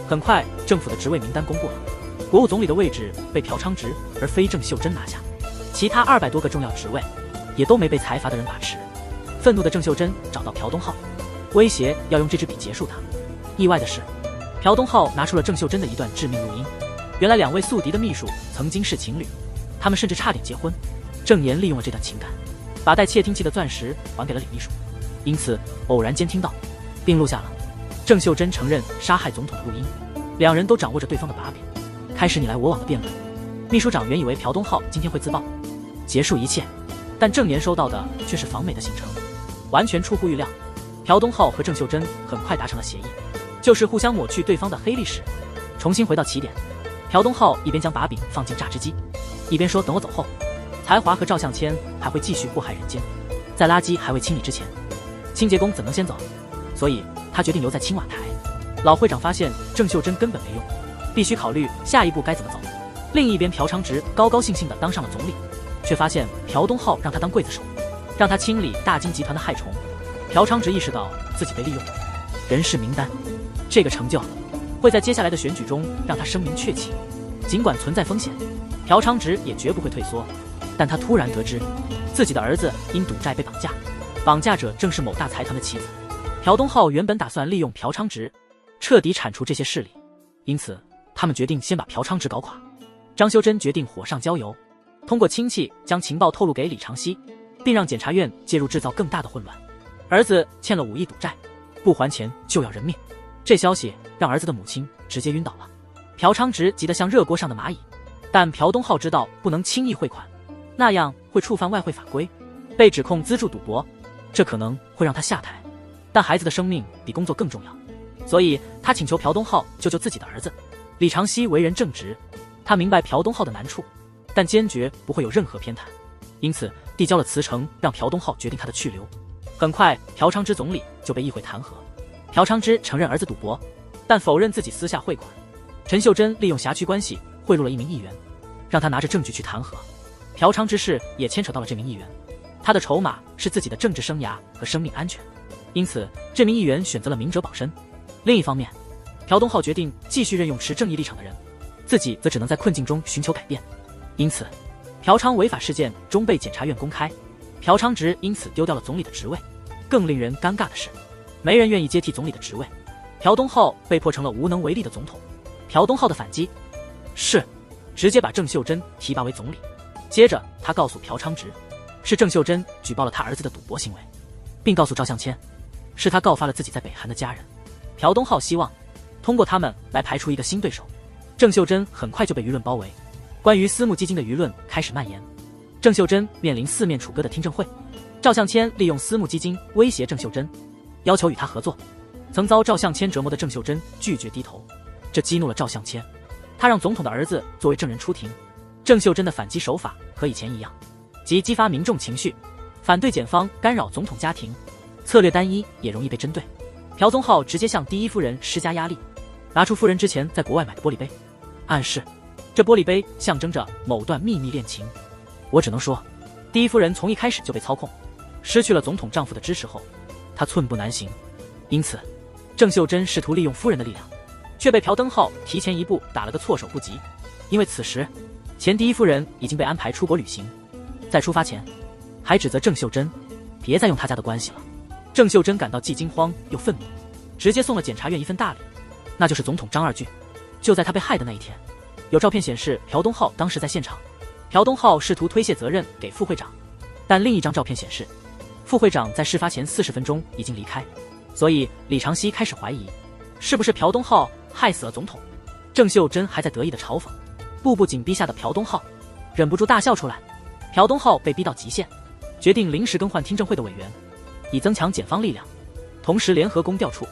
很快政府的职位名单公布了，国务总理的位置被朴昌植而非郑秀珍拿下，其他200多个重要职位也都没被财阀的人把持。愤怒的郑秀珍找到朴东浩，威胁要用这支笔结束他。意外的是，朴东浩拿出了郑秀珍的一段致命录音。原来2位宿敌的秘书曾经是情侣，他们甚至差点结婚。郑岩利用了这段情感，把带窃听器的钻石还给了李秘书，因此偶然间听到并录下了郑秀珍承认杀害总统的录音。2人都掌握着对方的把柄，开始你来我往的辩论。秘书长原以为朴东浩今天会自爆，结束一切，但郑岩收到的却是访美的行程，完全出乎预料。朴东浩和郑秀珍很快达成了协议，就是互相抹去对方的黑历史，重新回到起点。朴东浩一边将把柄放进榨汁机，一边说等我走后，才华和赵向谦还会继续祸害人间，在垃圾还未清理之前，清洁工怎能先走？所以他决定留在青瓦台。老会长发现郑秀珍根本没用，必须考虑下一步该怎么走。另一边，朴昌植高高兴兴地当上了总理，却发现朴东浩让他当刽子手，让他清理大金集团的害虫。朴昌植意识到自己被利用，人事名单这个成就会在接下来的选举中让他声名鹊起。尽管存在风险，朴昌植也绝不会退缩。但他突然得知，自己的儿子因赌债被绑架，绑架者正是某大财团的妻子。朴东浩原本打算利用朴昌植，彻底铲除这些势力，因此他们决定先把朴昌植搞垮。张修真决定火上浇油，通过亲戚将情报透露给李长熙，并让检察院介入制造更大的混乱。儿子欠了5亿赌债，不还钱就要人命，这消息让儿子的母亲直接晕倒了。朴昌植急得像热锅上的蚂蚁，但朴东浩知道不能轻易汇款，那样会触犯外汇法规，被指控资助赌博，这可能会让他下台。但孩子的生命比工作更重要，所以他请求朴东浩救救自己的儿子。李长熙为人正直，他明白朴东浩的难处，但坚决不会有任何偏袒，因此递交了辞呈，让朴东浩决定他的去留。很快，朴昌植总理就被议会弹劾。朴昌植承认儿子赌博，但否认自己私下汇款。陈秀珍利用辖区关系贿赂了一名议员，让他拿着证据去弹劾。朴昌植事也牵扯到了这名议员，他的筹码是自己的政治生涯和生命安全，因此这名议员选择了明哲保身。另一方面，朴东浩决定继续任用持正义立场的人，自己则只能在困境中寻求改变。因此，朴昌违法事件终被检察院公开，朴昌植因此丢掉了总理的职位。更令人尴尬的是，没人愿意接替总理的职位，朴东浩被迫成了无能为力的总统。朴东浩的反击是直接把郑秀珍提拔为总理，接着他告诉朴昌植，是郑秀珍举报了他儿子的赌博行为，并告诉赵向谦，是他告发了自己在北韩的家人。朴东浩希望通过他们来排除一个新对手。郑秀珍很快就被舆论包围，关于私募基金的舆论开始蔓延。郑秀珍面临4面楚歌的听证会，赵向谦利用私募基金威胁郑秀珍，要求与他合作。曾遭赵向谦折磨的郑秀珍拒绝低头，这激怒了赵向谦，他让总统的儿子作为证人出庭。郑秀珍的反击手法和以前一样，即激发民众情绪，反对检方干扰总统家庭，策略单一也容易被针对。朴东浩直接向第一夫人施加压力，拿出夫人之前在国外买的玻璃杯，暗示这玻璃杯象征着某段秘密恋情。我只能说，第一夫人从一开始就被操控，失去了总统丈夫的支持后，她寸步难行。因此，郑秀珍试图利用夫人的力量，却被朴东浩提前一步打了个措手不及。因为此时，前第一夫人已经被安排出国旅行，在出发前，还指责郑秀珍别再用他家的关系了。郑秀珍感到既惊慌又愤怒，直接送了检察院一份大礼，那就是总统张二俊。就在他被害的那一天，有照片显示朴东浩当时在现场。朴东浩试图推卸责任给副会长，但另一张照片显示，副会长在事发前40分钟已经离开，所以李长熙开始怀疑，是不是朴东浩害死了总统。郑秀珍还在得意的嘲讽，步步紧逼下的朴东浩忍不住大笑出来。朴东浩被逼到极限，决定临时更换听证会的委员，以增强检方力量，同时联合公调处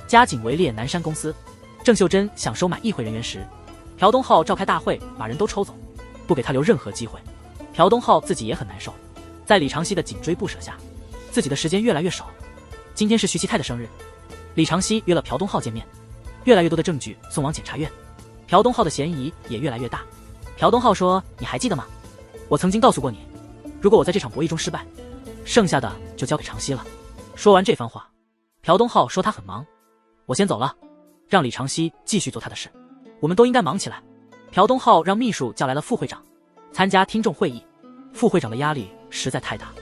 加紧围猎南山公司。郑秀珍想收买议会人员时，朴东浩召开大会把人都抽走，不给他留任何机会。朴东浩自己也很难受，在李长熙的紧追不舍下，自己的时间越来越少。今天是徐其泰的生日，李长熙约了朴东浩见面，越来越多的证据送往检察院，朴东浩的嫌疑也越来越大。朴东浩说，你还记得吗？我曾经告诉过你，如果我在这场博弈中失败，剩下的就交给长熙了。说完这番话，朴东浩说他很忙，我先走了，让李长熙继续做他的事，我们都应该忙起来。朴东浩让秘书叫来了副会长，参加听证会议。副会长的压力实在太大，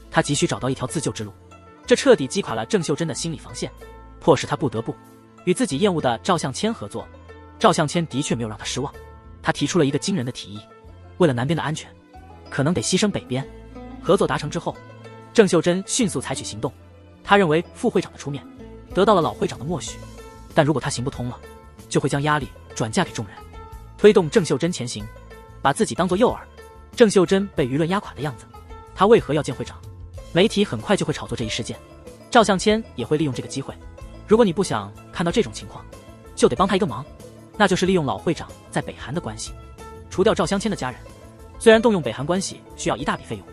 他急需找到一条自救之路。这彻底击垮了郑秀珍的心理防线，迫使他不得不与自己厌恶的赵向谦合作。赵向谦的确没有让他失望，他提出了一个惊人的提议：为了南边的安全，可能得牺牲北边。合作达成之后，郑秀珍迅速采取行动。他认为副会长的出面得到了老会长的默许，但如果他行不通了，就会将压力转嫁给众人，推动郑秀珍前行，把自己当作诱饵。郑秀珍被舆论压垮的样子，他为何要见会长？媒体很快就会炒作这一事件，赵向谦也会利用这个机会。如果你不想看到这种情况，就得帮他一个忙，那就是利用老会长在北韩的关系，除掉赵向谦的家人。虽然动用北韩关系需要一大笔费用，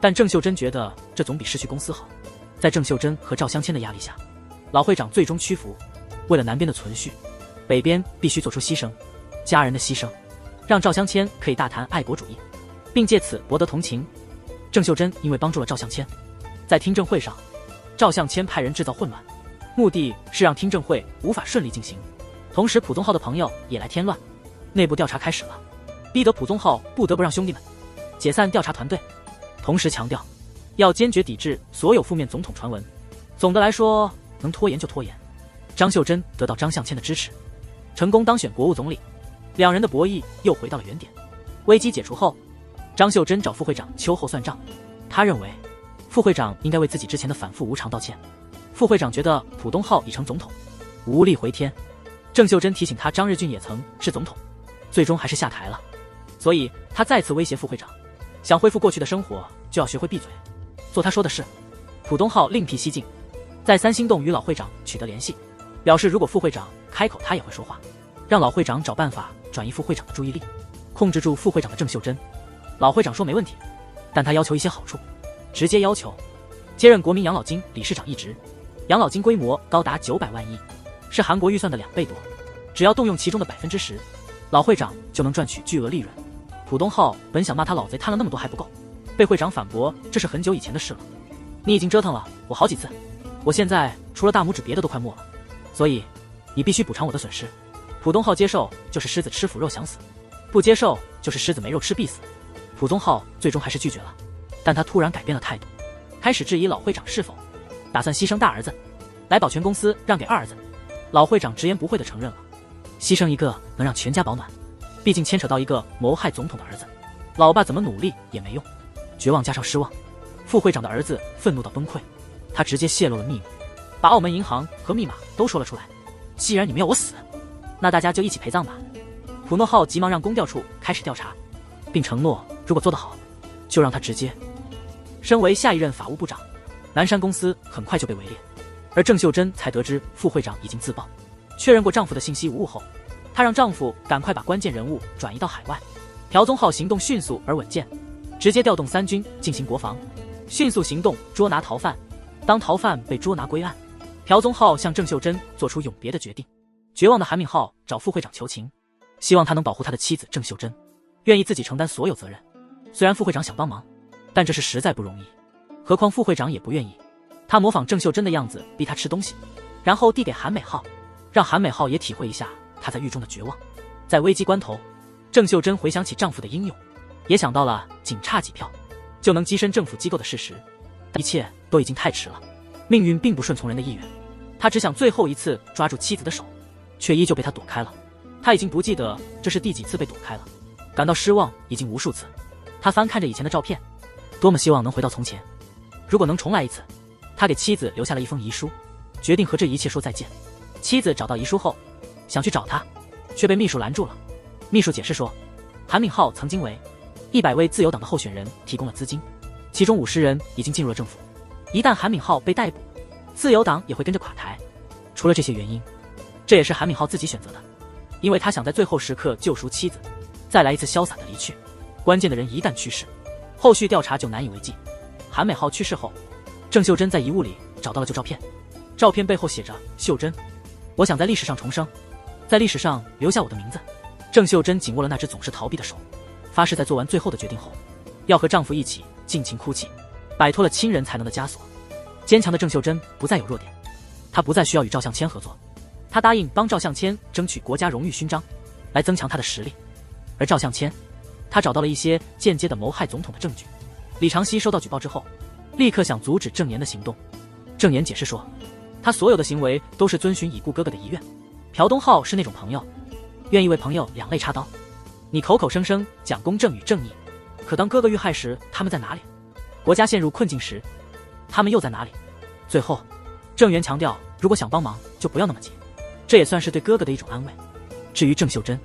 但郑秀珍觉得这总比失去公司好。在郑秀珍和赵向谦的压力下，老会长最终屈服。为了南边的存续，北边必须做出牺牲。家人的牺牲让赵向谦可以大谈爱国主义，并借此博得同情。郑秀珍因为帮助了赵向谦，在听证会上，赵向谦派人制造混乱，目的是让听证会无法顺利进行。同时朴宗浩的朋友也来添乱，内部调查开始了，逼得朴宗浩不得不让兄弟们解散调查团队，同时强调要坚决抵制所有负面总统传闻。总的来说，能拖延就拖延。张秀珍得到张向谦的支持，成功当选国务总理，两人的博弈又回到了原点。危机解除后，张秀珍找副会长秋后算账，他认为副会长应该为自己之前的反复无常道歉。副会长觉得朴东浩已成总统，无力回天。郑秀珍提醒他张日俊也曾是总统，最终还是下台了，所以他再次威胁副会长，想恢复过去的生活就要学会闭嘴，做他说的事。朴东浩另辟蹊径，在三星洞与老会长取得联系，表示如果副会长开口他也会说话，让老会长找办法转移副会长的注意力，控制住副会长的郑秀珍。老会长说没问题，但他要求一些好处，直接要求接任国民养老金理事长一职，养老金规模高达900万亿，是韩国预算的2倍多，只要动用其中的10%，老会长就能赚取巨额利润。朴东浩本想骂他老贼贪了那么多还不够，被会长反驳这是很久以前的事了，你已经折腾了我好几次，我现在除了大拇指别的都快没了，所以你必须补偿我的损失。朴东浩接受就是狮子吃腐肉想死，不接受就是狮子没肉吃必死。朴东浩最终还是拒绝了，但他突然改变了态度，开始质疑老会长是否打算牺牲大儿子来保全公司让给二儿子。老会长直言不讳地承认了，牺牲一个能让全家保暖，毕竟牵扯到一个谋害总统的儿子，老爸怎么努力也没用。绝望加上失望，副会长的儿子愤怒到崩溃，他直接泄露了秘密，把澳门银行和密码都说了出来。既然你们要我死，那大家就一起陪葬吧。朴东浩急忙让公调处开始调查，并承诺如果做得好，就让他直接身为下一任法务部长。南山公司很快就被围猎，而郑秀珍才得知副会长已经自爆，确认过丈夫的信息无误后，她让丈夫赶快把关键人物转移到海外。朴宗浩行动迅速而稳健，直接调动3军进行国防，迅速行动捉拿逃犯。当逃犯被捉拿归案，朴宗浩向郑秀珍做出永别的决定。绝望的韩敏浩找副会长求情，希望他能保护他的妻子郑秀珍，愿意自己承担所有责任。虽然副会长想帮忙，但这是实在不容易，何况副会长也不愿意。他模仿郑秀珍的样子逼他吃东西，然后递给韩美浩，让韩美浩也体会一下他在狱中的绝望。在危机关头，郑秀珍回想起丈夫的英勇，也想到了仅差几票就能跻身政府机构的事实，但一切都已经太迟了。命运并不顺从人的意愿，他只想最后一次抓住妻子的手，却依旧被他躲开了。他已经不记得这是第几次被躲开了，感到失望已经无数次。他翻看着以前的照片，多么希望能回到从前。如果能重来一次，他给妻子留下了一封遗书，决定和这一切说再见。妻子找到遗书后，想去找他，却被秘书拦住了。秘书解释说，韩敏浩曾经为100位自由党的候选人提供了资金，其中50人已经进入了政府。一旦韩敏浩被逮捕，自由党也会跟着垮台。除了这些原因，这也是韩敏浩自己选择的，因为他想在最后时刻救赎妻子，再来一次潇洒的离去。关键的人一旦去世，后续调查就难以为继。韩美浩去世后，郑秀珍在遗物里找到了旧照片，照片背后写着：秀珍，我想在历史上重生，在历史上留下我的名字。郑秀珍紧握了那只总是逃避的手，发誓在做完最后的决定后，要和丈夫一起尽情哭泣，摆脱了亲人才能的枷锁。坚强的郑秀珍不再有弱点，她不再需要与赵向谦合作，她答应帮赵向谦争取国家荣誉勋章，来增强她的实力。而赵向谦，他找到了一些间接的谋害总统的证据。李长熙收到举报之后，立刻想阻止郑岩的行动。郑岩解释说，他所有的行为都是遵循已故哥哥的遗愿。朴东浩是那种朋友，愿意为朋友两肋插刀。你口口声声讲公正与正义，可当哥哥遇害时，他们在哪里？国家陷入困境时，他们又在哪里？最后，郑源强调，如果想帮忙，就不要那么急，这也算是对哥哥的一种安慰。至于郑秀珍，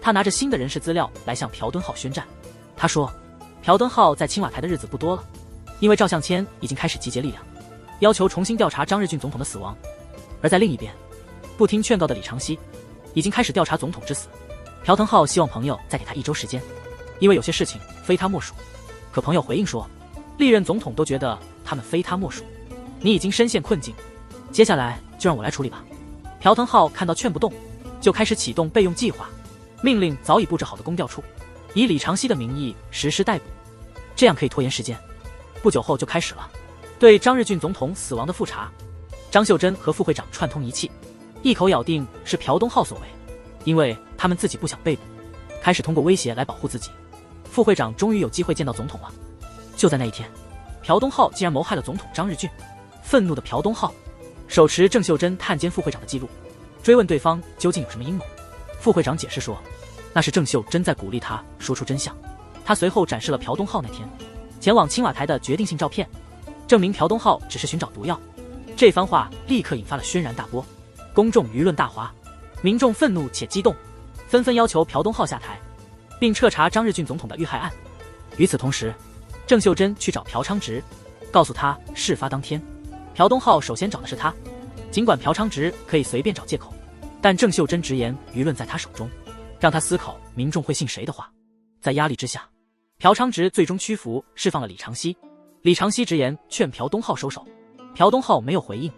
他拿着新的人事资料来向朴敦浩宣战。他说，朴敦浩在青瓦台的日子不多了，因为赵向谦已经开始集结力量，要求重新调查张日俊总统的死亡。而在另一边，不听劝告的李长熙已经开始调查总统之死。朴敦浩希望朋友再给他1周时间，因为有些事情非他莫属。可朋友回应说，历任总统都觉得他们非他莫属，你已经深陷困境，接下来就让我来处理吧。朴敦浩看到劝不动，就开始启动备用计划，命令早已布置好的公调处以李长熙的名义实施逮捕，这样可以拖延时间。不久后就开始了对张日俊总统死亡的复查。张秀珍和副会长串通一气，一口咬定是朴东浩所为，因为他们自己不想被捕，开始通过威胁来保护自己。副会长终于有机会见到总统了。就在那一天，朴东浩竟然谋害了总统张日俊。愤怒的朴东浩手持郑秀珍探监副会长的记录，追问对方究竟有什么阴谋。副会长解释说，那是郑秀珍在鼓励他说出真相。他随后展示了朴东浩那天前往青瓦台的决定性照片，证明朴东浩只是寻找毒药。这番话立刻引发了轩然大波，公众舆论大哗，民众愤怒且激动，纷纷要求朴东浩下台，并彻查张日俊总统的遇害案。与此同时，郑秀珍去找朴昌植，告诉他事发当天，朴东浩首先找的是他。尽管朴昌植可以随便找借口，但郑秀珍直言舆论在他手中，让他思考民众会信谁的话。在压力之下，朴昌植最终屈服，释放了李长熙。李长熙直言劝朴东浩收手，朴东浩没有回应，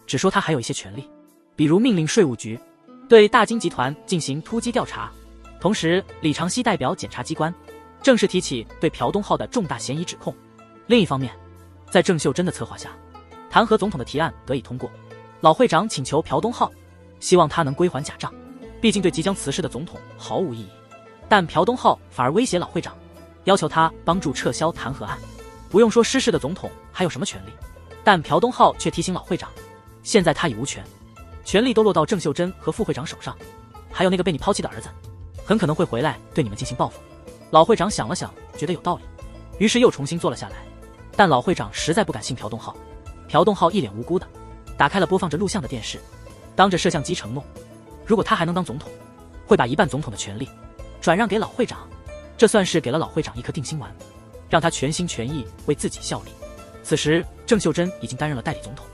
只说他还有一些权利，比如命令税务局对大金集团进行突击调查。同时，李长熙代表检察机关正式提起对朴东浩的重大嫌疑指控。另一方面，在郑秀珍的策划下，弹劾总统的提案得以通过。老会长请求朴东浩，希望他能归还假账，毕竟对即将辞世的总统毫无意义。但朴东浩反而威胁老会长，要求他帮助撤销弹劾案。不用说失势的总统还有什么权利，但朴东浩却提醒老会长，现在他已无权，权力都落到郑秀珍和副会长手上，还有那个被你抛弃的儿子，很可能会回来对你们进行报复。老会长想了想，觉得有道理，于是又重新坐了下来。但老会长实在不敢信朴东浩。朴东浩一脸无辜的打开了播放着录像的电视，当着摄像机承诺，如果他还能当总统，会把1半总统的权力转让给老会长。这算是给了老会长一颗定心丸，让他全心全意为自己效力。此时郑秀珍已经担任了代理总统，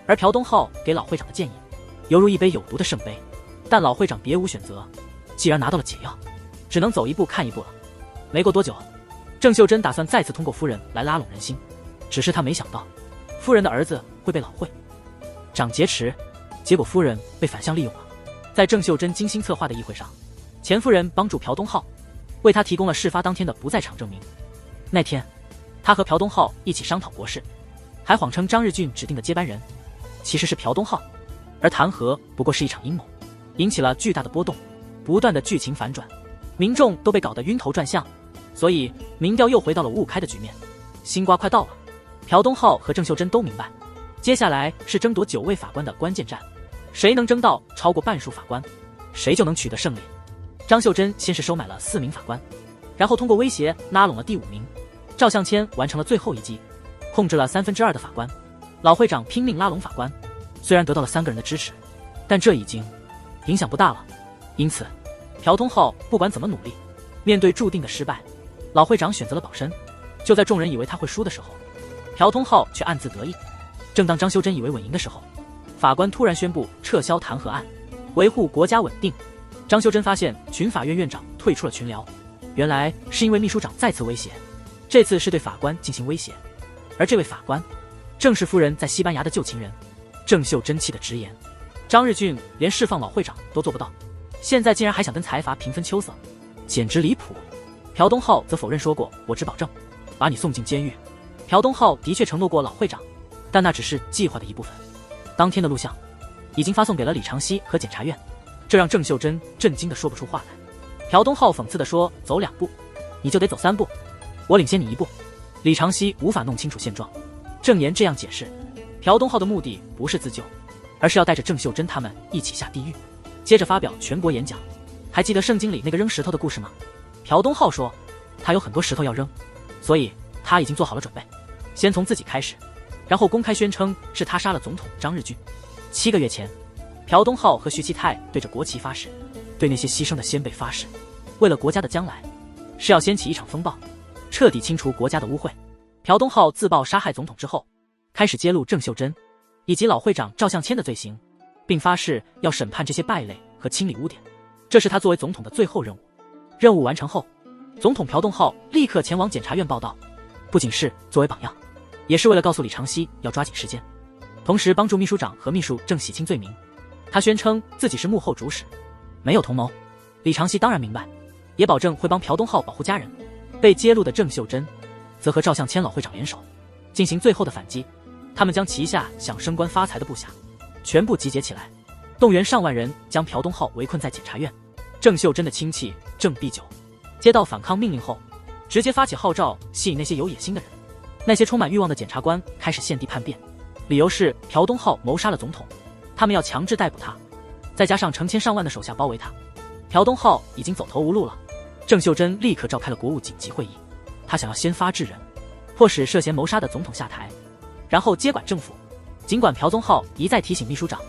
而朴东浩给老会长的建议犹如一杯有毒的圣杯，但老会长别无选择，既然拿到了解药，只能走一步看一步了。没过多久，郑秀珍打算再次通过夫人来拉拢人心，只是他没想到夫人的儿子会被老会长劫持，结果夫人被反向利用了。在郑秀珍精心策划的议会上，前夫人帮助朴东浩，为他提供了事发当天的不在场证明。那天他和朴东浩一起商讨国事，还谎称张日俊指定的接班人其实是朴东浩，而弹劾不过是一场阴谋，引起了巨大的波动，不断的剧情反转，民众都被搞得晕头转向，所以民调又回到了5-5开的局面。新瓜快到了，朴东浩和郑秀珍都明白，接下来是争夺9位法官的关键战，谁能争到超过半数法官，谁就能取得胜利。张秀珍先是收买了4名法官，然后通过威胁拉拢了第5名。赵向谦完成了最后一击，控制了2/3的法官。老会长拼命拉拢法官，虽然得到了3个人的支持，但这已经影响不大了。因此朴东浩不管怎么努力，面对注定的失败，老会长选择了保身。就在众人以为他会输的时候，朴东浩却暗自得意。正当张秀珍以为稳赢的时候，法官突然宣布撤销弹劾案，维护国家稳定。张秀珍发现群法院院长退出了群聊，原来是因为秘书长再次威胁，这次是对法官进行威胁，而这位法官正是夫人在西班牙的旧情人。郑秀珍气得直言，张日俊连释放老会长都做不到，现在竟然还想跟财阀平分秋色，简直离谱。朴东浩则否认说过，我只保证把你送进监狱。朴东浩的确承诺过老会长，但那只是计划的一部分。当天的录像已经发送给了李长熙和检察院，这让郑秀珍震惊的说不出话来。朴东浩讽刺地说：“走2步，你就得走3步，我领先你1步。”李长熙无法弄清楚现状，郑言这样解释：朴东浩的目的不是自救，而是要带着郑秀珍他们一起下地狱。接着发表全国演讲。还记得圣经里那个扔石头的故事吗？朴东浩说，他有很多石头要扔，所以他已经做好了准备，先从自己开始，然后公开宣称是他杀了总统张日俊。7个月前，朴东浩和徐其泰对着国旗发誓，对那些牺牲的先辈发誓，为了国家的将来，是要掀起一场风暴，彻底清除国家的污秽。朴东浩自曝杀害总统之后，开始揭露郑秀珍以及老会长赵向谦的罪行，并发誓要审判这些败类和清理污点，这是他作为总统的最后任务。任务完成后，总统朴东浩立刻前往检察院报到，不仅是作为榜样，也是为了告诉李长熙要抓紧时间，同时帮助秘书长和秘书正洗清罪名。他宣称自己是幕后主使，没有同谋。李长熙当然明白，也保证会帮朴东浩保护家人。被揭露的郑秀珍则和赵向谦老会长联手，进行最后的反击。他们将旗下想升官发财的部下全部集结起来，动员上万人将朴东浩围困在检察院。郑秀珍的亲戚郑必九接到反抗命令后，直接发起号召，吸引那些有野心的人。那些充满欲望的检察官开始现地叛变，理由是朴东浩谋杀了总统，他们要强制逮捕他，再加上成千上万的手下包围他，朴东浩已经走投无路了。郑秀珍立刻召开了国务紧急会议，他想要先发制人，迫使涉嫌谋杀的总统下台，然后接管政府。尽管朴东浩一再提醒秘书长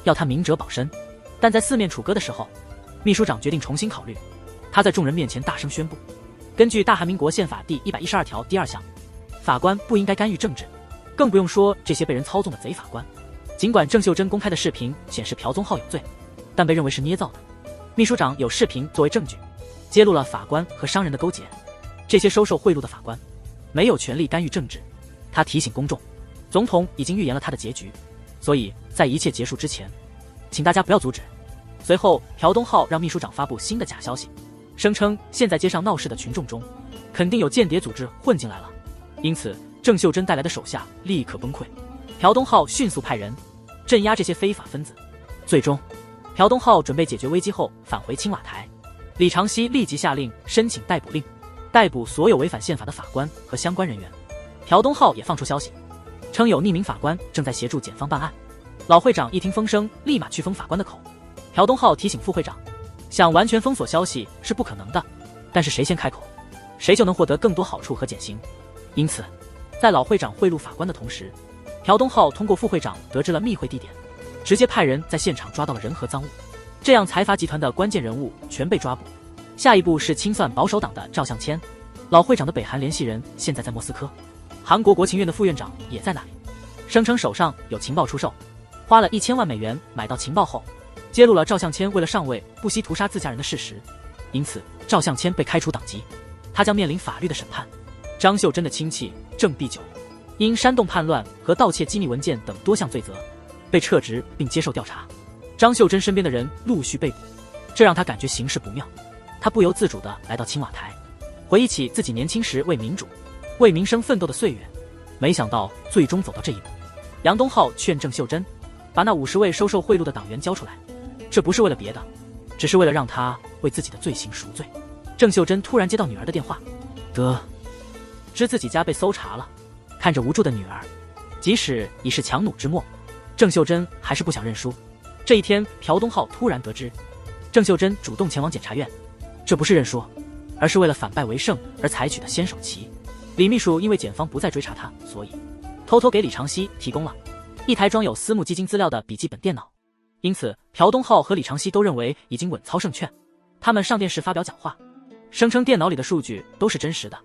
要他明哲保身，但在4面楚歌的时候，秘书长决定重新考虑。他在众人面前大声宣布，根据大韩民国宪法第112条第2项，法官不应该干预政治，更不用说这些被人操纵的贼法官。尽管郑秀珍公开的视频显示朴东浩有罪，但被认为是捏造的。秘书长有视频作为证据，揭露了法官和商人的勾结。这些收受贿赂的法官没有权利干预政治。他提醒公众，总统已经预言了他的结局，所以在一切结束之前，请大家不要阻止。随后，朴东浩让秘书长发布新的假消息，声称现在街上闹事的群众中肯定有间谍组织混进来了，因此郑秀珍带来的手下立刻崩溃。朴东浩迅速派人镇压这些非法分子。最终，朴东浩准备解决危机后返回青瓦台。李长熙立即下令申请逮捕令，逮捕所有违反宪法的法官和相关人员。朴东浩也放出消息，称有匿名法官正在协助检方办案。老会长一听风声，立马去封法官的口。朴东浩提醒副会长，想完全封锁消息是不可能的，但是谁先开口，谁就能获得更多好处和减刑。因此，在老会长贿赂法官的同时，朴东浩通过副会长得知了密会地点，直接派人在现场抓到了人和赃物。这样财阀集团的关键人物全被抓捕。下一步是清算保守党的赵向谦，老会长的北韩联系人现在在莫斯科，韩国国情院的副院长也在那里，声称手上有情报出售，花了1000万美元买到情报后，揭露了赵向谦为了上位不惜屠杀自家人的事实，因此赵向谦被开除党籍，他将面临法律的审判。张秀珍的亲戚郑必九因煽动叛乱和盗窃机密文件等多项罪责，被撤职并接受调查。张秀珍身边的人陆续被捕，这让他感觉形势不妙。他不由自主地来到青瓦台，回忆起自己年轻时为民主、为民生奋斗的岁月，没想到最终走到这一步。杨东浩劝郑秀珍把那50位收受贿赂的党员交出来，这不是为了别的，只是为了让他为自己的罪行赎罪。郑秀珍突然接到女儿的电话，得知自己家被搜查了。看着无助的女儿，即使已是强弩之末，郑秀珍还是不想认输。这一天，朴东浩突然得知郑秀珍主动前往检察院，这不是认输，而是为了反败为胜而采取的先手棋。李秘书因为检方不再追查他，所以偷偷给李长熙提供了一台装有私募基金资料的笔记本电脑。因此，朴东浩和李长熙都认为已经稳操胜券。他们上电视发表讲话，声称电脑里的数据都是真实的。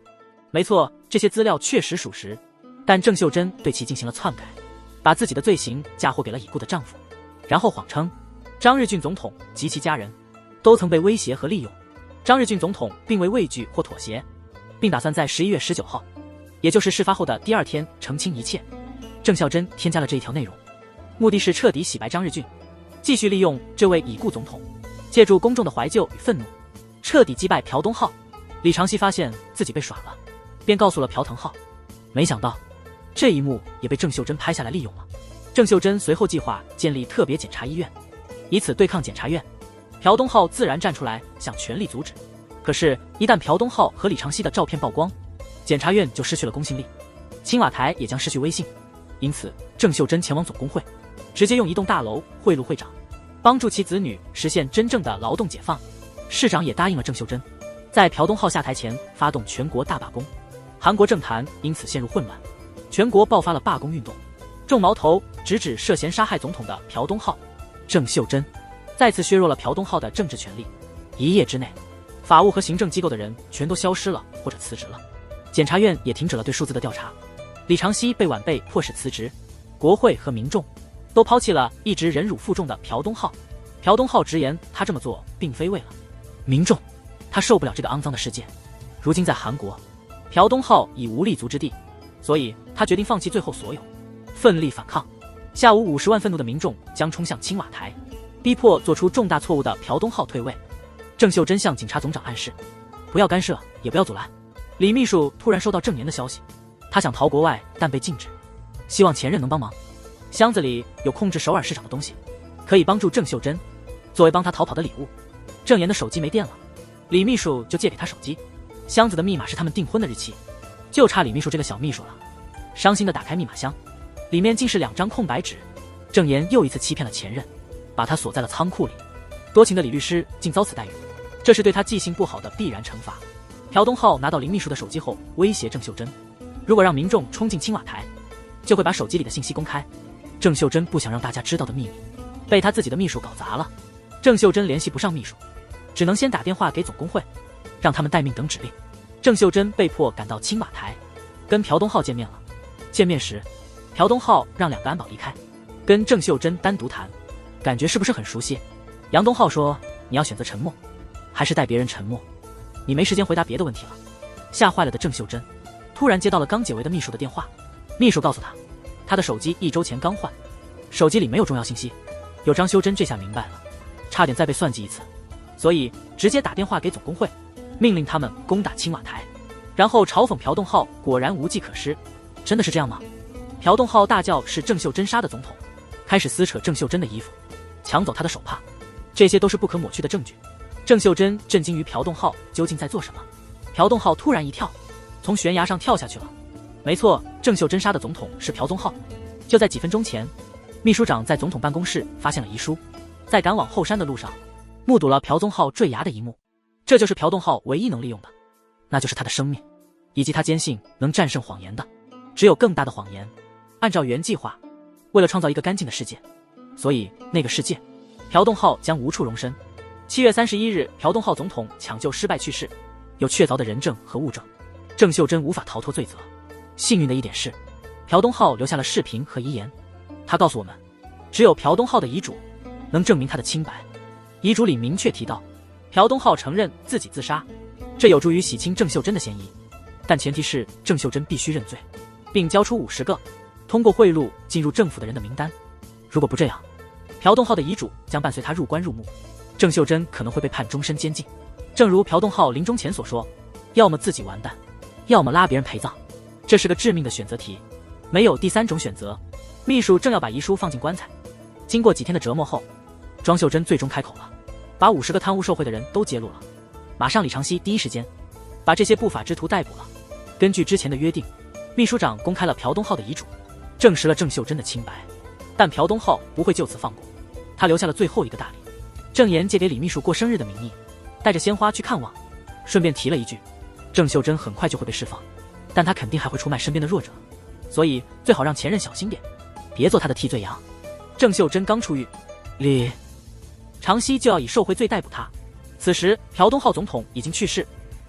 没错，这些资料确实属实，但郑秀珍对其进行了篡改，把自己的罪行嫁祸给了已故的丈夫，然后谎称张日俊总统及其家人都曾被威胁和利用。张日俊总统并未畏惧或妥协，并打算在11月19号，也就是事发后的第2天澄清一切。郑孝珍添加了这一条内容，目的是彻底洗白张日俊，继续利用这位已故总统，借助公众的怀旧与愤怒，彻底击败朴东浩。李长熙发现自己被耍了，便告诉了朴腾浩，没想到这一幕也被郑秀珍拍下来利用了。郑秀珍随后计划建立特别检察医院，以此对抗检察院。朴东浩自然站出来想全力阻止。可是，一旦朴东浩和李长熙的照片曝光，检察院就失去了公信力，青瓦台也将失去威信。因此，郑秀珍前往总工会，直接用一栋大楼贿赂会长，帮助其子女实现真正的劳动解放。市长也答应了郑秀珍，在朴东浩下台前发动全国大罢工。韩国政坛因此陷入混乱，全国爆发了罢工运动，众矛头直指涉嫌杀害总统的朴东浩。郑秀珍再次削弱了朴东浩的政治权利。一夜之内，法务和行政机构的人全都消失了或者辞职了，检察院也停止了对数字的调查。李长熙被晚辈迫使辞职，国会和民众都抛弃了一直忍辱负重的朴东浩。朴东浩直言，他这么做并非为了民众，他受不了这个肮脏的世界。如今在韩国，朴东浩已无立足之地，所以他决定放弃最后所有，奋力反抗。下午50万愤怒的民众将冲向青瓦台，逼迫做出重大错误的朴东浩退位。郑秀珍向警察总长暗示，不要干涉，也不要阻拦。李秘书突然收到郑年的消息，他想逃国外，但被禁止，希望前任能帮忙。箱子里有控制首尔市场的东西，可以帮助郑秀珍，作为帮他逃跑的礼物。郑年的手机没电了，李秘书就借给他手机，箱子的密码是他们订婚的日期，就差李秘书这个小秘书了。伤心地打开密码箱，里面竟是2张空白纸。郑言又一次欺骗了前任，把他锁在了仓库里。多情的李律师竟遭此待遇，这是对他记性不好的必然惩罚。朴东浩拿到林秘书的手机后，威胁郑秀珍，如果让民众冲进青瓦台，就会把手机里的信息公开。郑秀珍不想让大家知道的秘密，被他自己的秘书搞砸了。郑秀珍联系不上秘书，只能先打电话给总工会，让他们待命等指令。郑秀珍被迫赶到青瓦台，跟朴东浩见面了。见面时，朴东浩让2个安保离开，跟郑秀珍单独谈，感觉是不是很熟悉？杨东浩说：“你要选择沉默，还是带别人沉默？你没时间回答别的问题了。”吓坏了的郑秀珍突然接到了刚解围的秘书的电话，秘书告诉他，他的手机1周前刚换，手机里没有重要信息。有张秀珍这下明白了，差点再被算计一次，所以直接打电话给总工会，命令他们攻打青瓦台，然后嘲讽朴东浩果然无计可施。真的是这样吗？朴东浩大叫是郑秀珍杀的总统，开始撕扯郑秀珍的衣服，抢走她的手帕，这些都是不可抹去的证据。郑秀珍震惊于朴东浩究竟在做什么。朴东浩突然一跳，从悬崖上跳下去了。没错，郑秀珍杀的总统是朴东浩。就在几分钟前，秘书长在总统办公室发现了遗书，在赶往后山的路上，目睹了朴东浩坠崖的一幕。这就是朴东浩唯一能利用的，那就是他的生命，以及他坚信能战胜谎言的只有更大的谎言。按照原计划，为了创造一个干净的世界，所以那个世界，朴东浩将无处容身。7月31日，朴东浩总统抢救失败去世，有确凿的人证和物证，郑秀珍无法逃脱罪责。幸运的一点是，朴东浩留下了视频和遗言，他告诉我们，只有朴东浩的遗嘱能证明他的清白。遗嘱里明确提到，朴东浩承认自己自杀，这有助于洗清郑秀珍的嫌疑，但前提是郑秀珍必须认罪，并交出50个通过贿赂进入政府的人的名单。如果不这样，朴东浩的遗嘱将伴随他入关入墓，郑秀珍可能会被判终身监禁。正如朴东浩临终前所说，要么自己完蛋，要么拉别人陪葬，这是个致命的选择题，没有第3种选择。秘书正要把遗书放进棺材，经过几天的折磨后，庄秀珍最终开口了，把50个贪污受贿的人都揭露了。马上李长熙第一时间把这些不法之徒逮捕了。根据之前的约定，秘书长公开了朴东浩的遗嘱，证实了郑秀珍的清白。但朴东浩不会就此放过，他留下了最后一个大礼，郑言借给李秘书过生日的名义，带着鲜花去看望，顺便提了一句，郑秀珍很快就会被释放，但他肯定还会出卖身边的弱者，所以最好让前任小心点，别做他的替罪羊。郑秀珍刚出狱，李长熙就要以受贿罪逮捕他。此时朴东浩总统已经去世，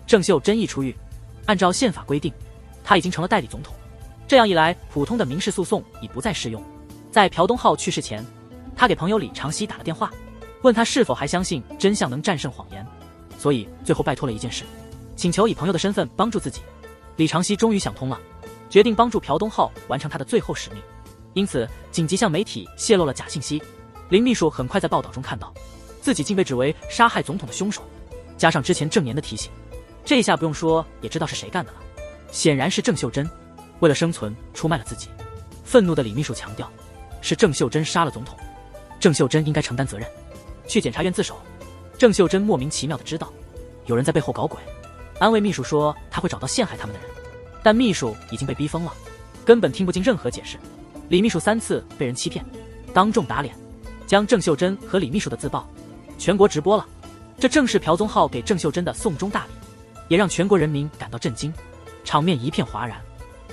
郑秀珍一出狱，按照宪法规定，他已经成了代理总统，这样一来，普通的民事诉讼已不再适用。在朴东浩去世前，他给朋友李长熙打了电话，问他是否还相信真相能战胜谎言，所以最后拜托了一件事，请求以朋友的身份帮助自己。李长熙终于想通了，决定帮助朴东浩完成他的最后使命，因此紧急向媒体泄露了假信息。林秘书很快在报道中看到，自己竟被指为杀害总统的凶手，加上之前郑言的提醒，这下不用说也知道是谁干的了，显然是郑秀珍，为了生存出卖了自己。愤怒的李秘书强调，是郑秀珍杀了总统，郑秀珍应该承担责任，去检察院自首。郑秀珍莫名其妙的知道有人在背后搞鬼，安慰秘书说他会找到陷害他们的人，但秘书已经被逼疯了，根本听不进任何解释。李秘书3次被人欺骗，当众打脸，将郑秀珍和李秘书的自曝全国直播了。这正是朴宗浩给郑秀珍的送终大礼，也让全国人民感到震惊，场面一片哗然。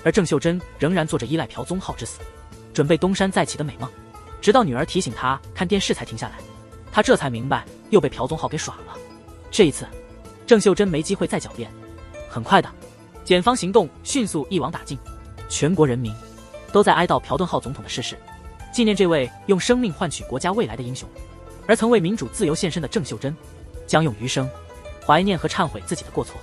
而郑秀珍仍然做着依赖朴宗浩之死，准备东山再起的美梦，直到女儿提醒她看电视才停下来，她这才明白又被朴宗浩给耍了。这一次，郑秀珍没机会再狡辩。很快的，检方行动迅速一网打尽，全国人民都在哀悼朴敦浩总统的逝世，纪念这位用生命换取国家未来的英雄。而曾为民主自由献身的郑秀珍，将用余生怀念和忏悔自己的过错。